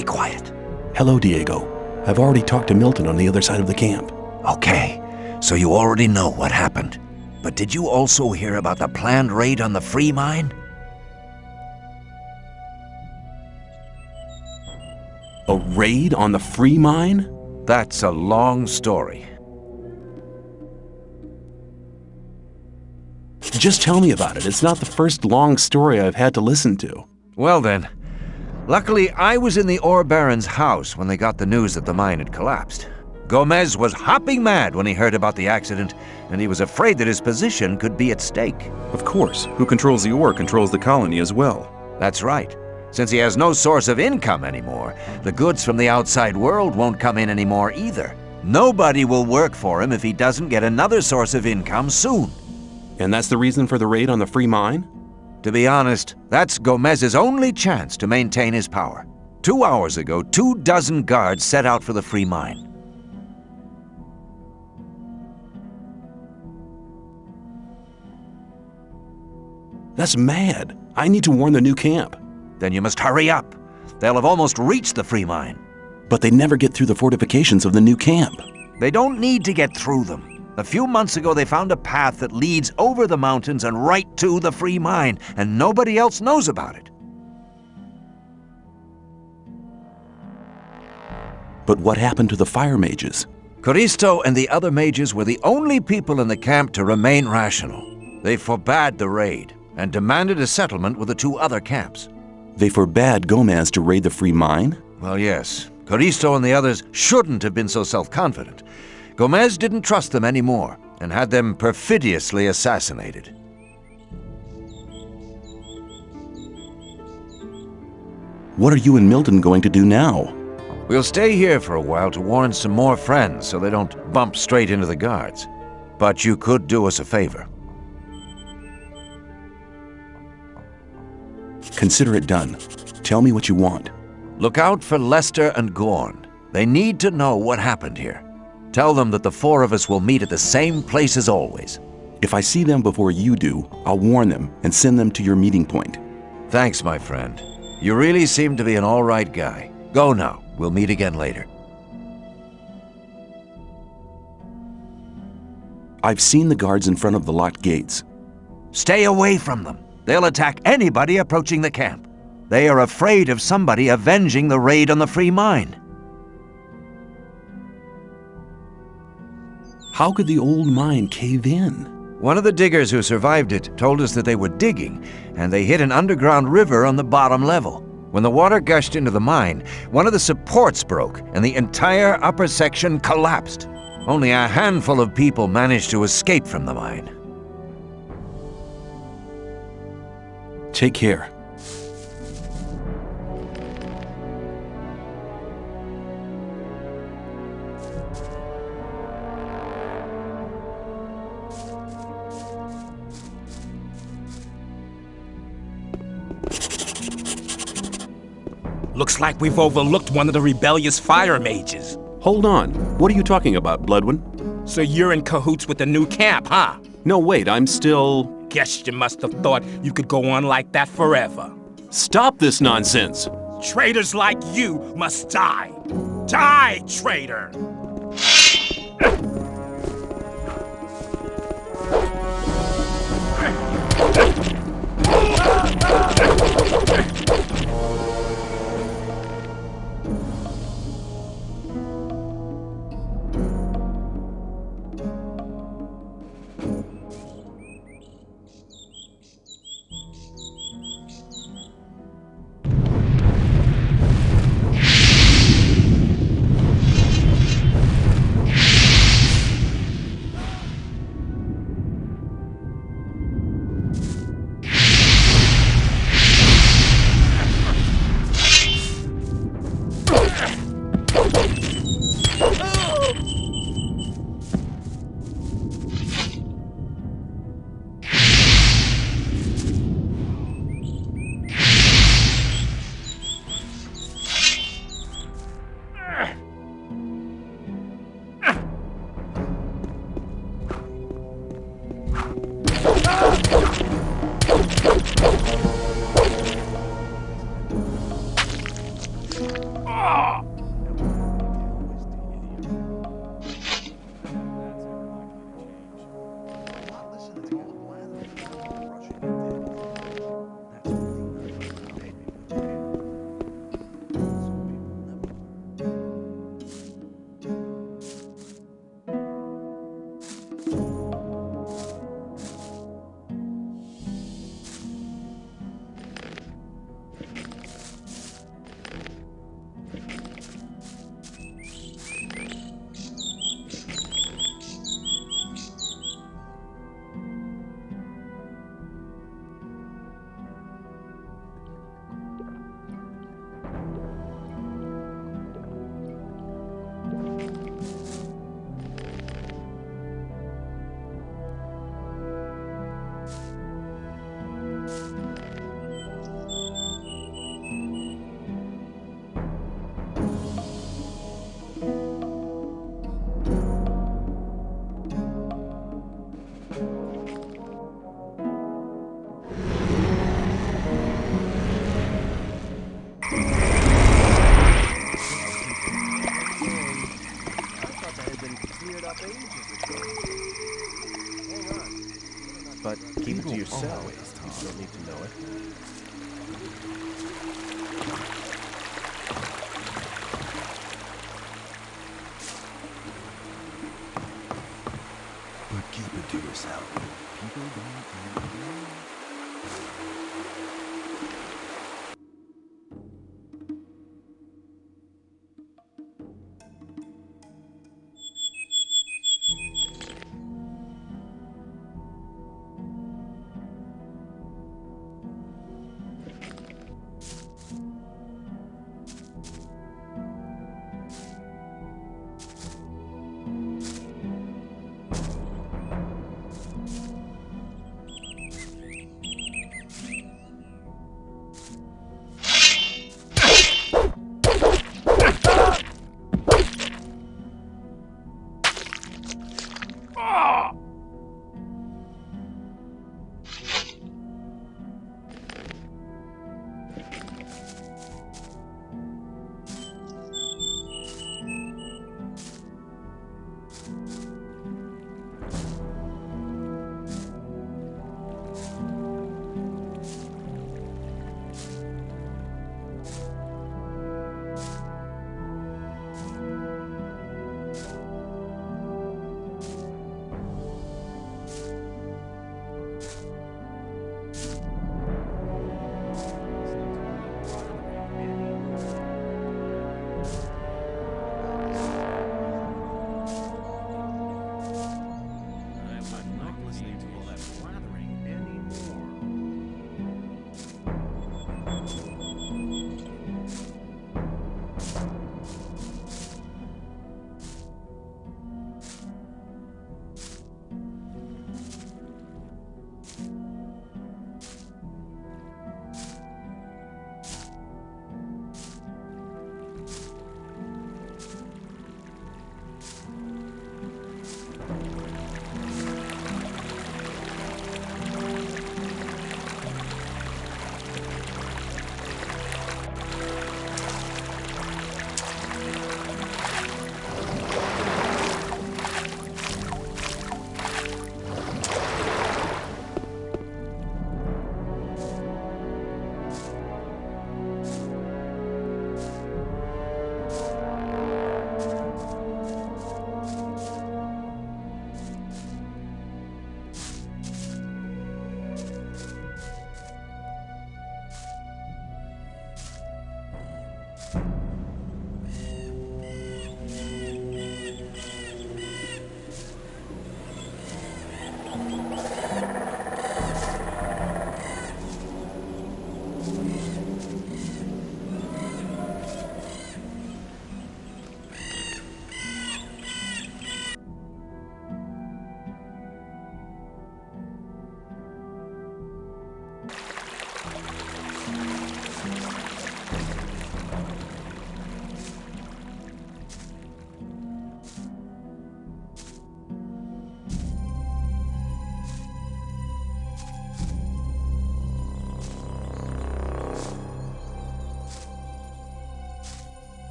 Be quiet. Hello, Diego. I've already talked to Milton on the other side of the camp. Okay, so you already know what happened. But did you also hear about the planned raid on the free mine? A raid on the free mine? That's a long story. Just tell me about it. It's not the first long story I've had to listen to. Well then, luckily I was in the ore baron's house when they got the news that the mine had collapsed. Gomez was hopping mad when he heard about the accident, and he was afraid that his position could be at stake. Of course, who controls the ore controls the colony as well. That's right. Since he has no source of income anymore, the goods from the outside world won't come in anymore either. Nobody will work for him if he doesn't get another source of income soon. And that's the reason for the raid on the free mine? To be honest, that's Gomez's only chance to maintain his power. 2 hours ago, 24 guards set out for the free mine. That's mad. I need to warn the new camp. Then you must hurry up. They'll have almost reached the free mine. But they never get through the fortifications of the new camp. They don't need to get through them. A few months ago, they found a path that leads over the mountains and right to the free mine, and nobody else knows about it. But what happened to the fire mages? Coristo and the other mages were the only people in the camp to remain rational. They forbade the raid and demanded a settlement with the 2 other camps. They forbade Gomez to raid the free mine? Well, yes. Coristo and the others shouldn't have been so self-confident. Gomez didn't trust them anymore and had them perfidiously assassinated. What are you and Milton going to do now? We'll stay here for a while to warn some more friends so they don't bump straight into the guards. But you could do us a favor. Consider it done. Tell me what you want. Look out for Lester and Gorn. They need to know what happened here. Tell them that the 4 of us will meet at the same place as always. If I see them before you do, I'll warn them and send them to your meeting point. Thanks, my friend. You really seem to be an all right guy. Go now. We'll meet again later. I've seen the guards in front of the locked gates. Stay away from them. They'll attack anybody approaching the camp. They are afraid of somebody avenging the raid on the free mine. How could the old mine cave in? One of the diggers who survived it told us that they were digging, and they hit an underground river on the bottom level. When the water gushed into the mine, one of the supports broke, and the entire upper section collapsed. Only a handful of people managed to escape from the mine. Take care. Looks like we've overlooked one of the rebellious fire mages. Hold on. What are you talking about, Bloodwin? So you're in cahoots with the new camp, huh? No, wait, I'm still... Guess you must have thought you could go on like that forever. Stop this nonsense! Traitors like you must die. Die, traitor! cleared up ages ago. Hang on. But keep it to yourself. You don't need to know it. But keep it to yourself. People don't know.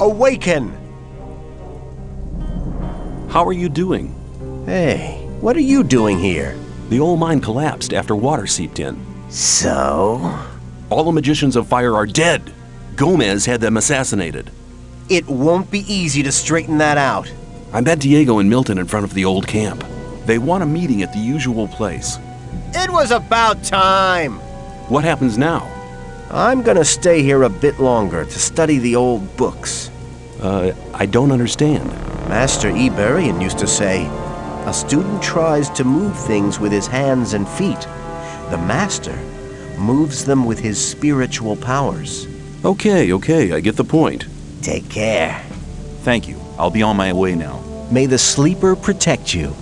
Awaken! How are you doing? Hey, what are you doing here? The old mine collapsed after water seeped in. So? All the magicians of fire are dead. Gomez had them assassinated. It won't be easy to straighten that out. I met Diego and Milton in front of the old camp. They want a meeting at the usual place. It was about time! What happens now? I'm gonna stay here a bit longer to study the old books. I don't understand. Master Iberian used to say, a student tries to move things with his hands and feet. The master moves them with his spiritual powers. Okay, I get the point. Take care. Thank you. I'll be on my way now. May the sleeper protect you.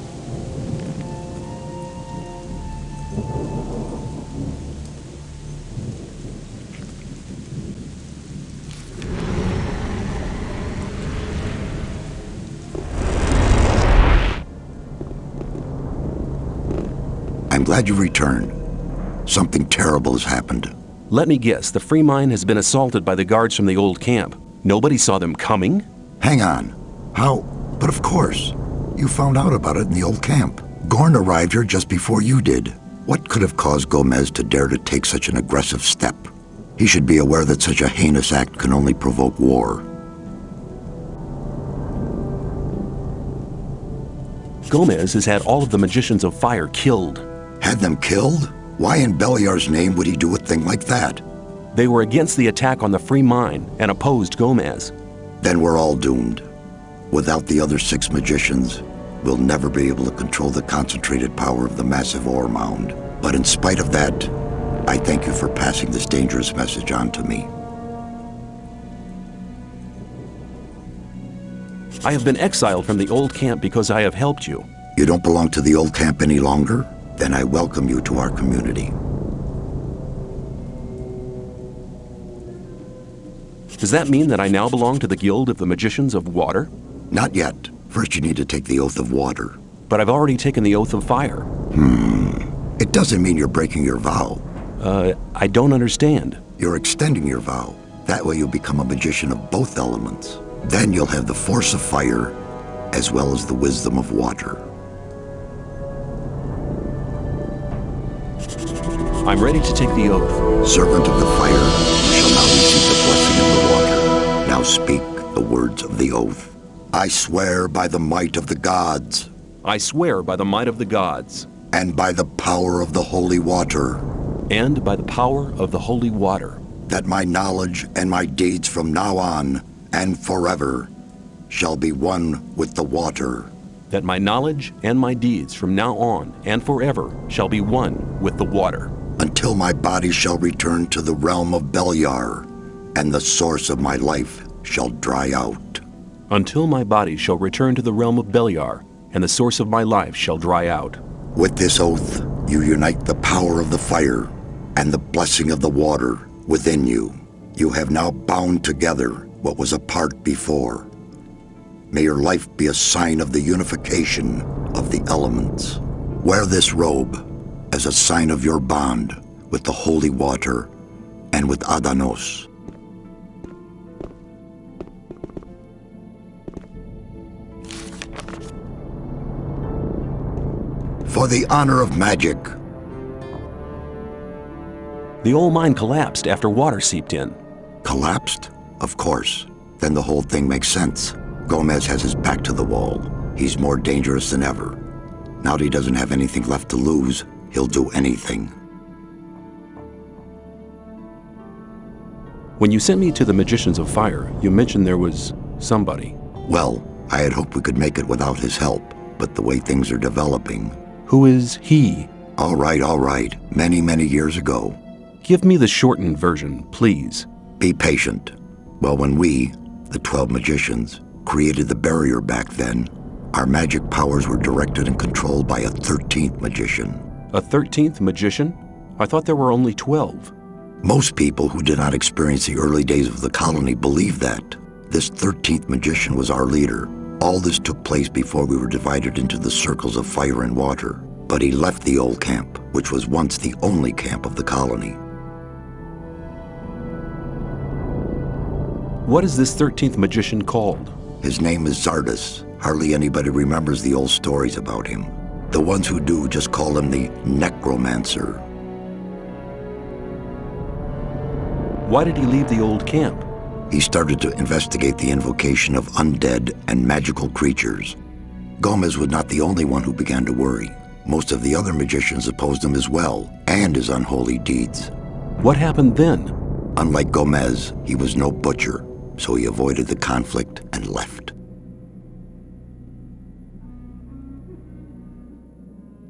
I'm glad you returned. Something terrible has happened. Let me guess, the free mine has been assaulted by the guards from the old camp. Nobody saw them coming? Hang on. How? But of course. You found out about it in the old camp. Gorn arrived here just before you did. What could have caused Gomez to dare to take such an aggressive step? He should be aware that such a heinous act can only provoke war. Gomez has had all of the magicians of fire killed. Had them killed? Why in Beliar's name would he do a thing like that? They were against the attack on the free mine and opposed Gomez. Then we're all doomed. Without the other 6 magicians, we'll never be able to control the concentrated power of the massive ore mound. But in spite of that, I thank you for passing this dangerous message on to me. I have been exiled from the old camp because I have helped you. You don't belong to the old camp any longer? Then I welcome you to our community. Does that mean that I now belong to the Guild of the Magicians of Water? Not yet. First you need to take the Oath of Water. But I've already taken the Oath of Fire. It doesn't mean you're breaking your vow. I don't understand. You're extending your vow. That way you'll become a magician of both elements. Then you'll have the force of fire, as well as the wisdom of water. I'm ready to take the oath. Servant of the fire, you shall now receive the blessing of the water. Now speak the words of the oath. I swear by the might of the gods. I swear by the might of the gods. And by the power of the holy water. And by the power of the holy water. That my knowledge and my deeds from now on and forever shall be one with the water. That my knowledge and my deeds from now on and forever shall be one with the water. Until my body shall return to the realm of Beliar, and the source of my life shall dry out. Until my body shall return to the realm of Beliar, and the source of my life shall dry out. With this oath, you unite the power of the fire and the blessing of the water within you. You have now bound together what was apart before. May your life be a sign of the unification of the elements. Wear this robe as a sign of your bond with the holy water and with Adanos. For the honor of magic. The old mine collapsed after water seeped in. Collapsed? Of course. Then the whole thing makes sense. Gomez has his back to the wall. He's more dangerous than ever. Now that he doesn't have anything left to lose, he'll do anything. When you sent me to the Magicians of Fire, you mentioned there was somebody. Well, I had hoped we could make it without his help, but the way things are developing... Who is he? All right. Many, many years ago. Give me the shortened version, please. Be patient. Well, when we, the 12 magicians, created the barrier back then, our magic powers were directed and controlled by a 13th magician. A 13th magician? I thought there were only 12. Most people who did not experience the early days of the colony believe that. This 13th magician was our leader. All this took place before we were divided into the circles of fire and water. But he left the old camp, which was once the only camp of the colony. What is this 13th magician called? His name is Zardes. Hardly anybody remembers the old stories about him. The ones who do just call him the Necromancer. Why did he leave the old camp? He started to investigate the invocation of undead and magical creatures. Gomez was not the only one who began to worry. Most of the other magicians opposed him as well, and his unholy deeds. What happened then? Unlike Gomez, he was no butcher, so he avoided the conflict and left.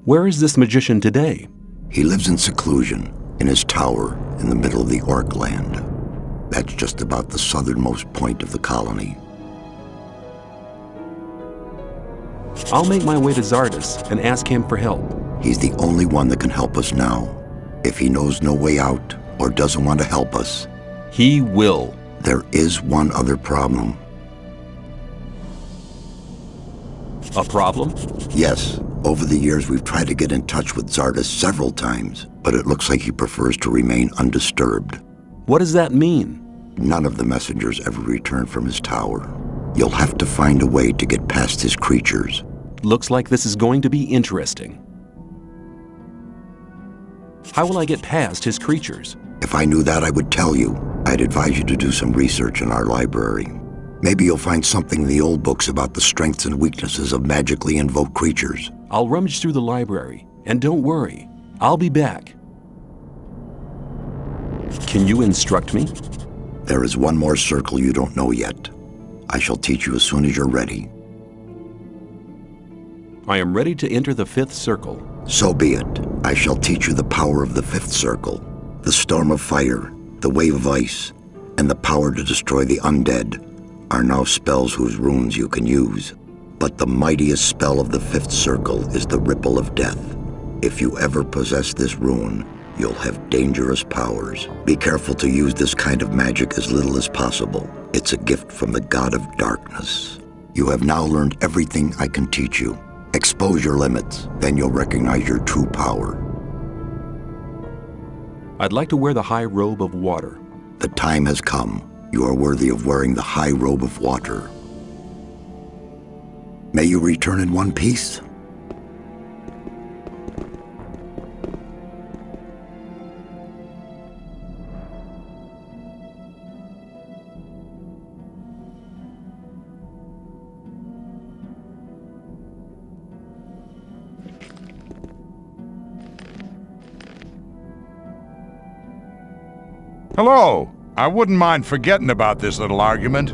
Where is this magician today? He lives in seclusion, in his tower in the middle of the Orc land. That's just about the southernmost point of the colony. I'll make my way to Zardes and ask him for help. He's the only one that can help us now. If he knows no way out or doesn't want to help us, he will. There is one other problem. A problem? Yes. Over the years, we've tried to get in touch with Zardes several times, but it looks like he prefers to remain undisturbed. What does that mean? None of the messengers ever return from his tower. You'll have to find a way to get past his creatures. Looks like this is going to be interesting. How will I get past his creatures? If I knew that, I would tell you. I'd advise you to do some research in our library. Maybe you'll find something in the old books about the strengths and weaknesses of magically invoked creatures. I'll rummage through the library, and don't worry, I'll be back. Can you instruct me? There is one more circle you don't know yet. I shall teach you as soon as you're ready. I am ready to enter the 5th circle. So be it. I shall teach you the power of the 5th circle, the storm of fire, the wave of ice, and the power to destroy the undead are now spells whose runes you can use. But the mightiest spell of the 5th circle is the Ripple of Death. If you ever possess this rune, you'll have dangerous powers. Be careful to use this kind of magic as little as possible. It's a gift from the god of darkness. You have now learned everything I can teach you. Expose your limits, then you'll recognize your true power. I'd like to wear the high robe of water. The time has come. You are worthy of wearing the high robe of water. May you return in one piece. Hello! I wouldn't mind forgetting about this little argument.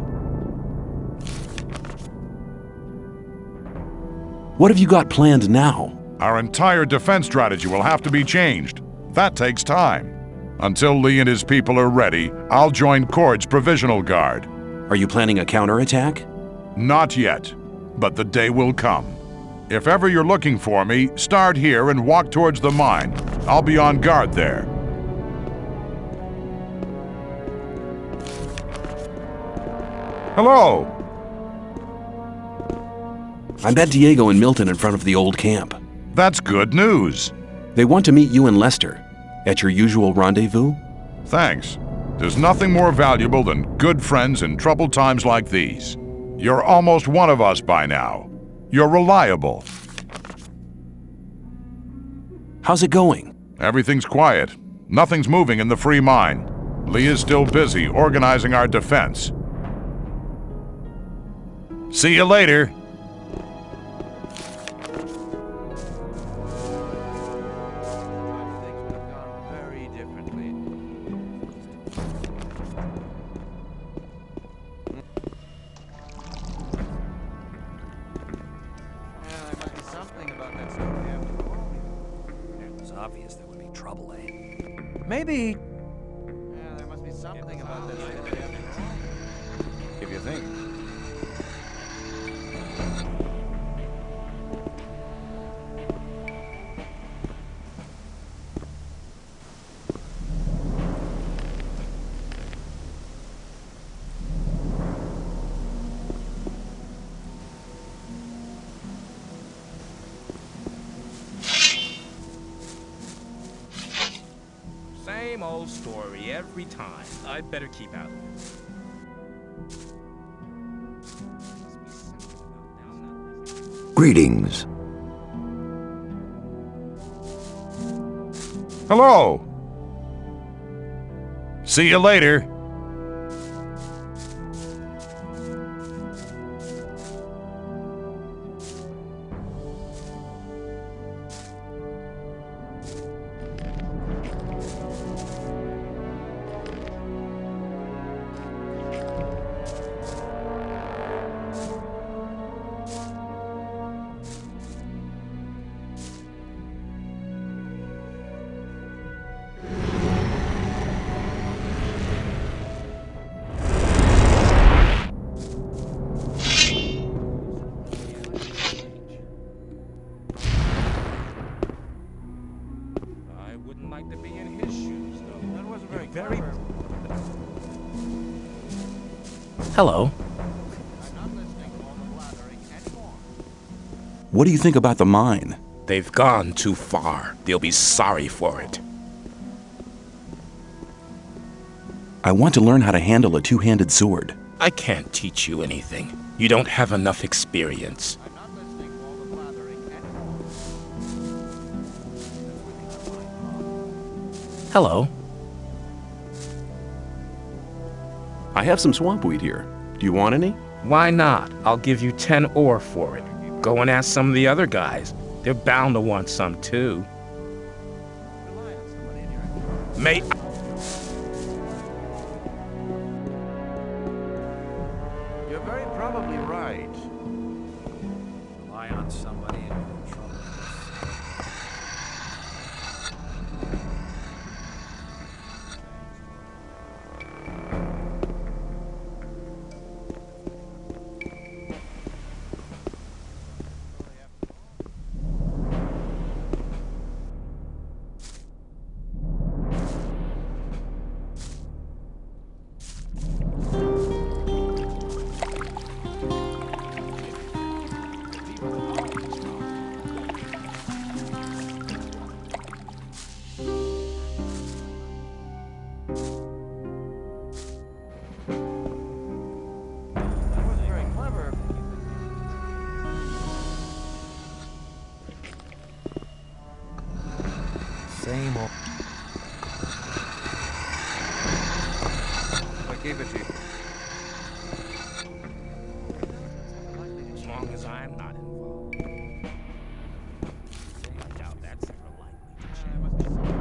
What have you got planned now? Our entire defense strategy will have to be changed. That takes time. Until Lee and his people are ready, I'll join Cord's Provisional Guard. Are you planning a counterattack? Not yet, but the day will come. If ever you're looking for me, start here and walk towards the mine. I'll be on guard there. Hello! I met Diego and Milton in front of the old camp. That's good news. They want to meet you and Lester at your usual rendezvous. Thanks. There's nothing more valuable than good friends in troubled times like these. You're almost one of us by now. You're reliable. How's it going? Everything's quiet. Nothing's moving in the free mine. Lee is still busy organizing our defense. See you later. It was obvious there would be trouble, eh? Maybe. Yeah, there must be something about this. If you think. Same old story every time. I'd better keep out. Greetings. Hello. See you later. Hello. What do you think about the mine? They've gone too far. They'll be sorry for it. I want to learn how to handle a two-handed sword. I can't teach you anything. You don't have enough experience. Hello. I have some swampweed here. Do you want any? Why not? I'll give you 10 ore for it. Go and ask some of the other guys. They're bound to want some too. May You're very probably right. Rely on somebody and you're in trouble. Same old. I gave it to you. as long as I'm not involved. I doubt that's ever likely to change.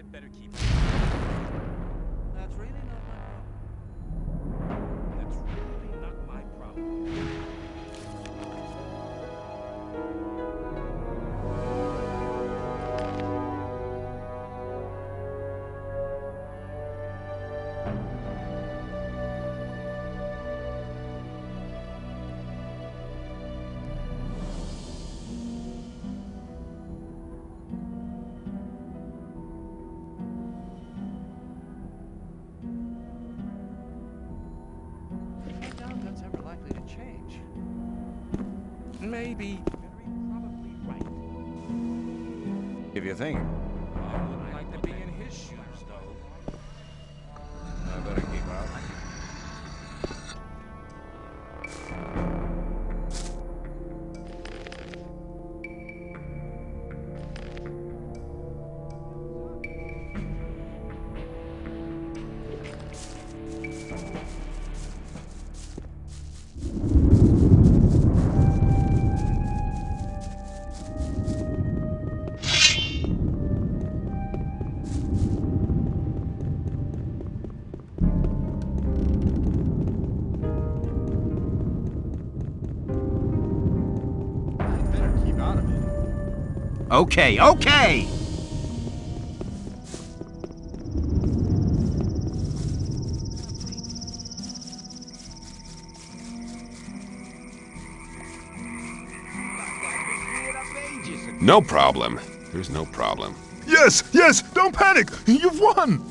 I'd better keep... That's really not my problem. That's really not my problem. I doubt that's ever likely to change. Maybe. Probably right. If you think. I wouldn't like to be in his shoes, though. I better keep out. Okay, okay! No problem. There's no problem. Yes, yes, don't panic. You've won.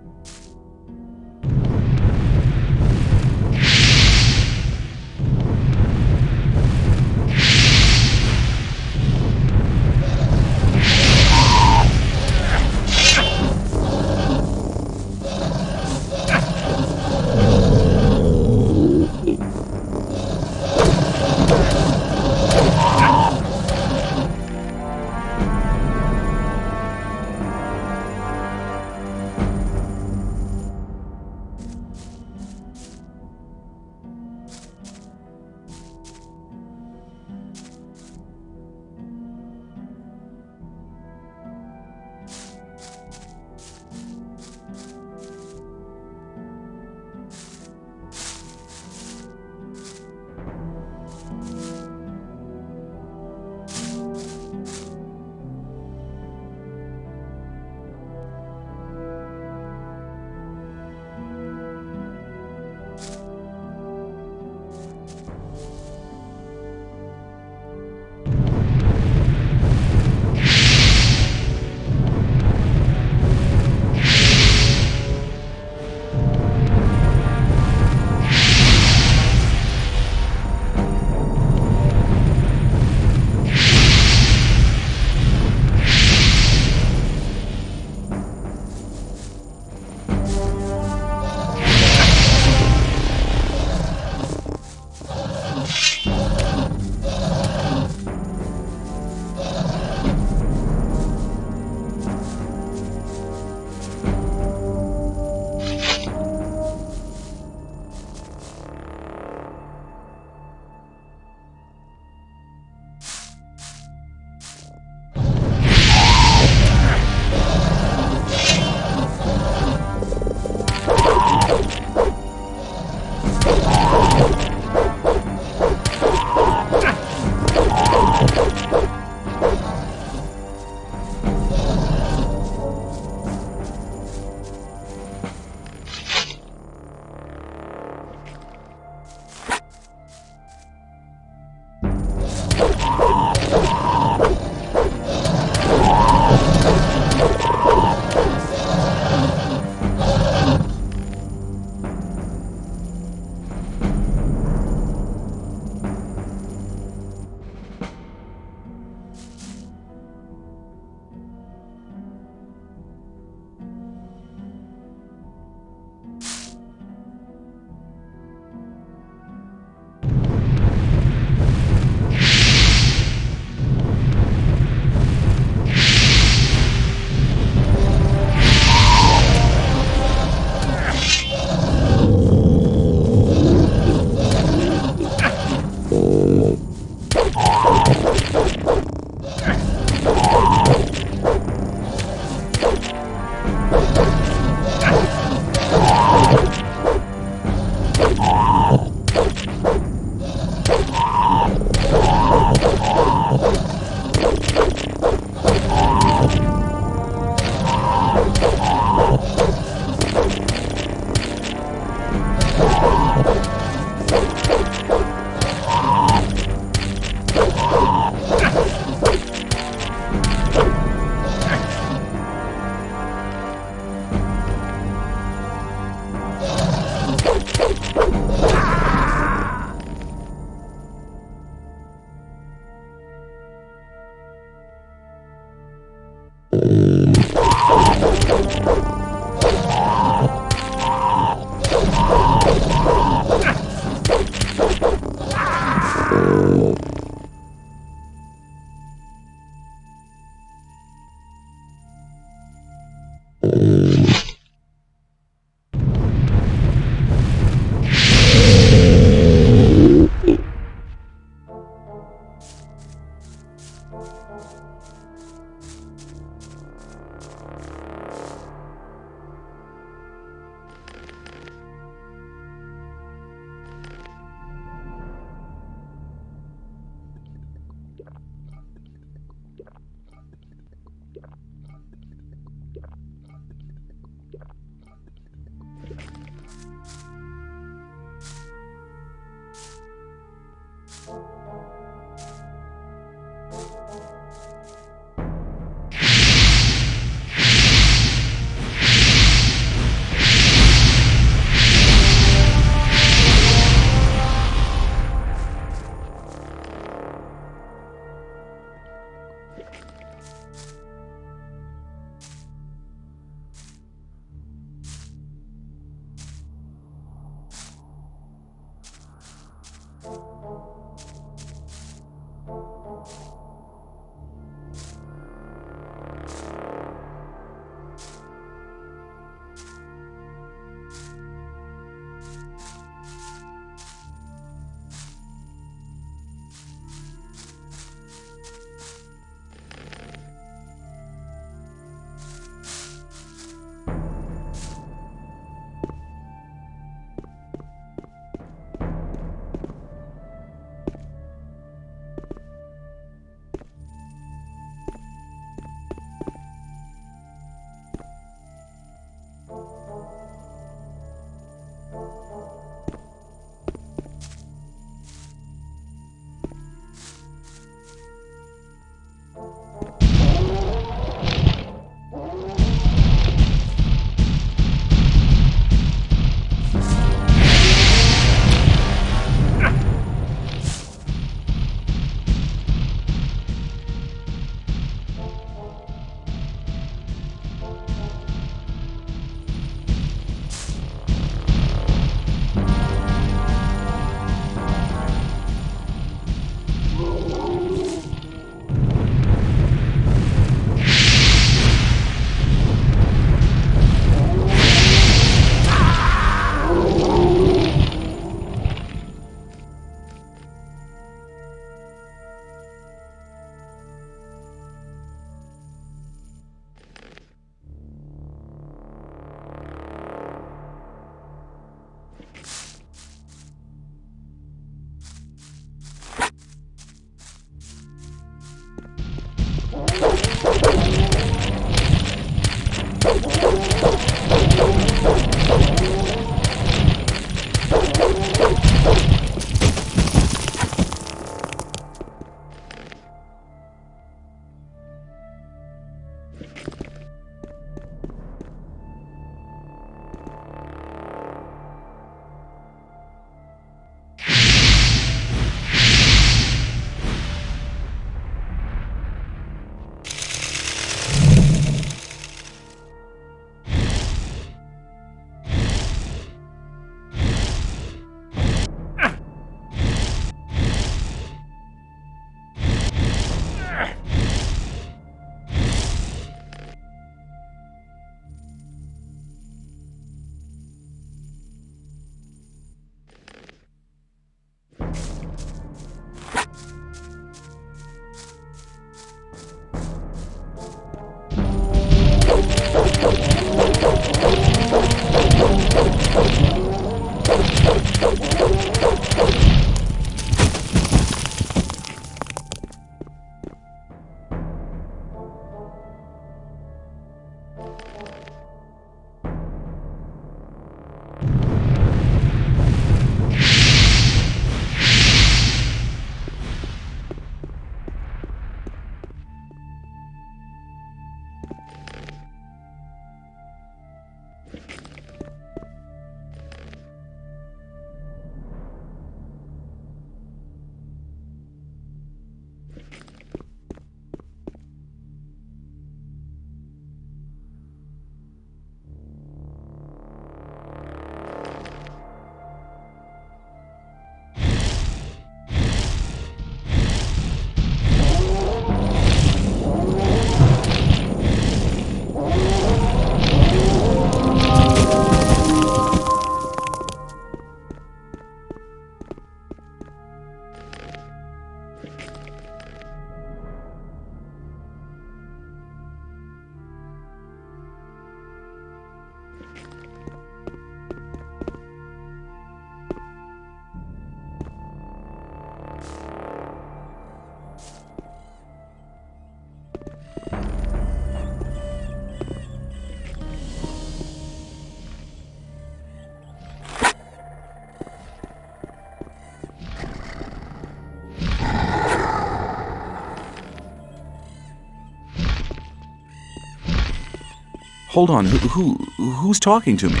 Hold on, who's talking to me?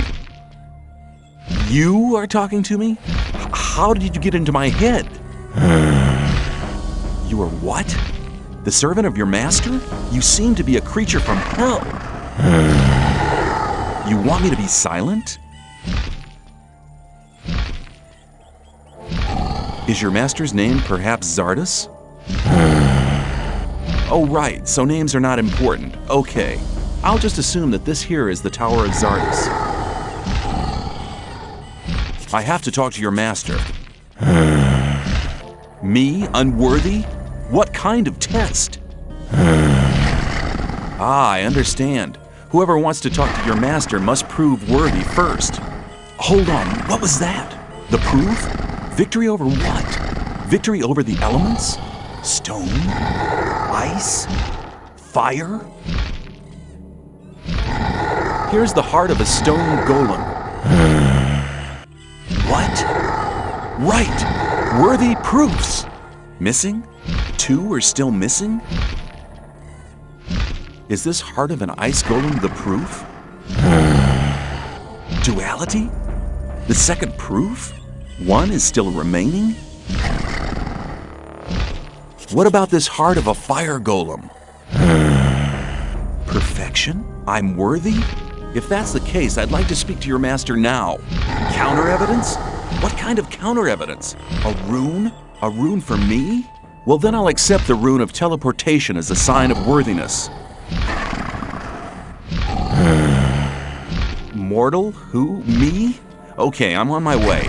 You are talking to me? How did you get into my head? You are what? The servant of your master? You seem to be a creature from hell. You want me to be silent? Is your master's name perhaps Zardus? Oh, right, so names are not important. Okay. I'll just assume that this here is the Tower of Zardus. I have to talk to your master. Me? Unworthy? What kind of test? Ah, I understand. Whoever wants to talk to your master must prove worthy first. Hold on, what was that? The proof? Victory over what? Victory over the elements? Stone? Ice? Fire? Here's the heart of a stone golem. What? Right! Worthy proofs! Missing? 2 are still missing? Is this heart of an ice golem the proof? Duality? The second proof? 1 is still remaining? What about this heart of a fire golem? Perfection? I'm worthy? If that's the case, I'd like to speak to your master now. Counter evidence? What kind of counter evidence? A rune? A rune for me? Well, then I'll accept the rune of teleportation as a sign of worthiness. Mortal? Who? Me? Okay, I'm on my way.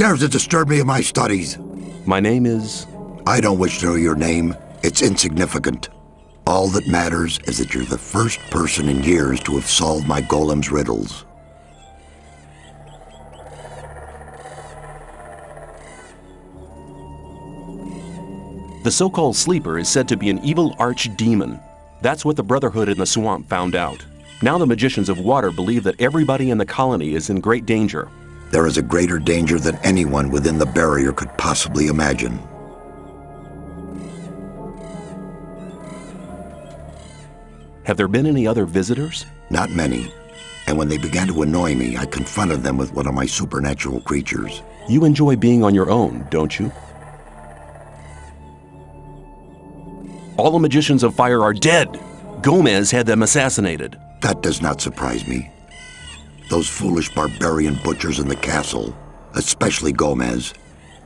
dares to disturb me in my studies? My name is... I don't wish to know your name. It's insignificant. All that matters is that you're the first person in years to have solved my golem's riddles. The so-called sleeper is said to be an evil archdemon. That's what the Brotherhood in the swamp found out. Now the magicians of water believe that everybody in the colony is in great danger. There is a greater danger than anyone within the barrier could possibly imagine. Have there been any other visitors? Not many. And when they began to annoy me, I confronted them with one of my supernatural creatures. You enjoy being on your own, don't you? All the magicians of fire are dead. Gomez had them assassinated. That does not surprise me. Those foolish barbarian butchers in the castle, especially Gomez,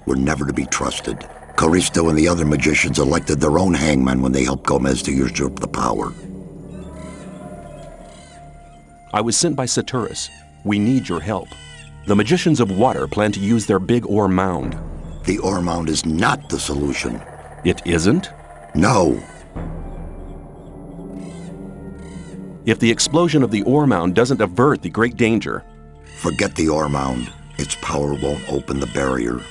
were never to be trusted. Caristo and the other magicians elected their own hangman when they helped Gomez to usurp the power. I was sent by Saturus. We need your help. The magicians of water plan to use their big ore mound. The ore mound is not the solution. It isn't? No. If the explosion of the ore mound doesn't avert the great danger... Forget the ore mound. Its power won't open the barrier.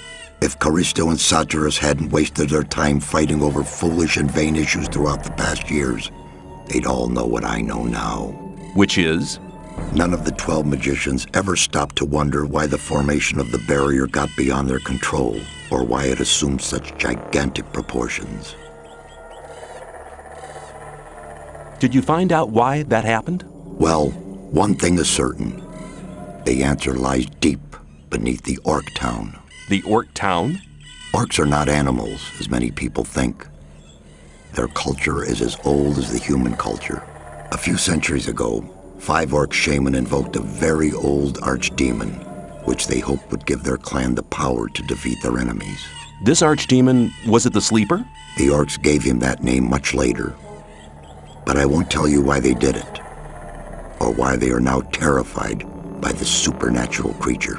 If Caristo and Saturus hadn't wasted their time fighting over foolish and vain issues throughout the past years, they'd all know what I know now. Which is? None of the 12 magicians ever stopped to wonder why the formation of the barrier got beyond their control, or why it assumed such gigantic proportions. Did you find out why that happened? Well, one thing is certain. The answer lies deep beneath the Orc town. The Orc town? Orcs are not animals, as many people think. Their culture is as old as the human culture. A few centuries ago, 5 Orc shaman invoked a very old archdemon, which they hoped would give their clan the power to defeat their enemies. This archdemon, was it the Sleeper? The Orcs gave him that name much later. But I won't tell you why they did it, or why they are now terrified by this supernatural creature.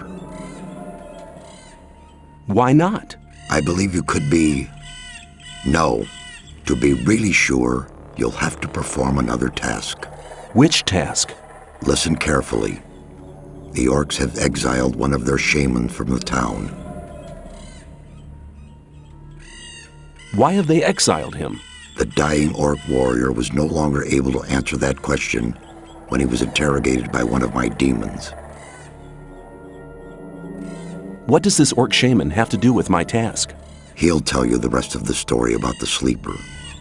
Why not? I believe you could be... No. To be really sure, you'll have to perform another task. Which task? Listen carefully. The Orcs have exiled one of their shamans from the town. Why have they exiled him? The dying Orc warrior was no longer able to answer that question when he was interrogated by one of my demons. What does this Orc shaman have to do with my task? He'll tell you the rest of the story about the Sleeper.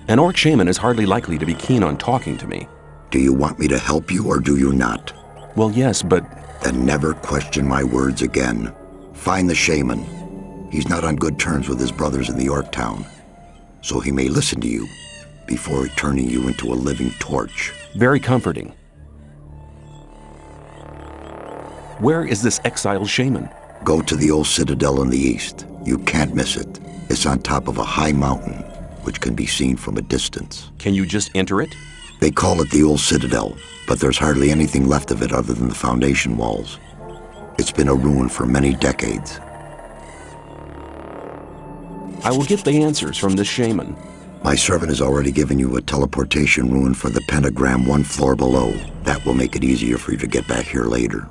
An Orc shaman is hardly likely to be keen on talking to me. Do you want me to help you or do you not? Well, yes, but... Then never question my words again. Find the shaman. He's not on good terms with his brothers in the Orc town, so he may listen to you before turning you into a living torch. Very comforting. Where is this exiled shaman? Go to the old citadel in the east. You can't miss it. It's on top of a high mountain, which can be seen from a distance. Can you just enter it? They call it the old citadel, but there's hardly anything left of it other than the foundation walls. It's been a ruin for many decades. I will get the answers from this shaman. My servant has already given you a teleportation rune for the pentagram 1 floor below. That will make it easier for you to get back here later.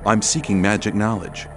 I'm seeking magic knowledge.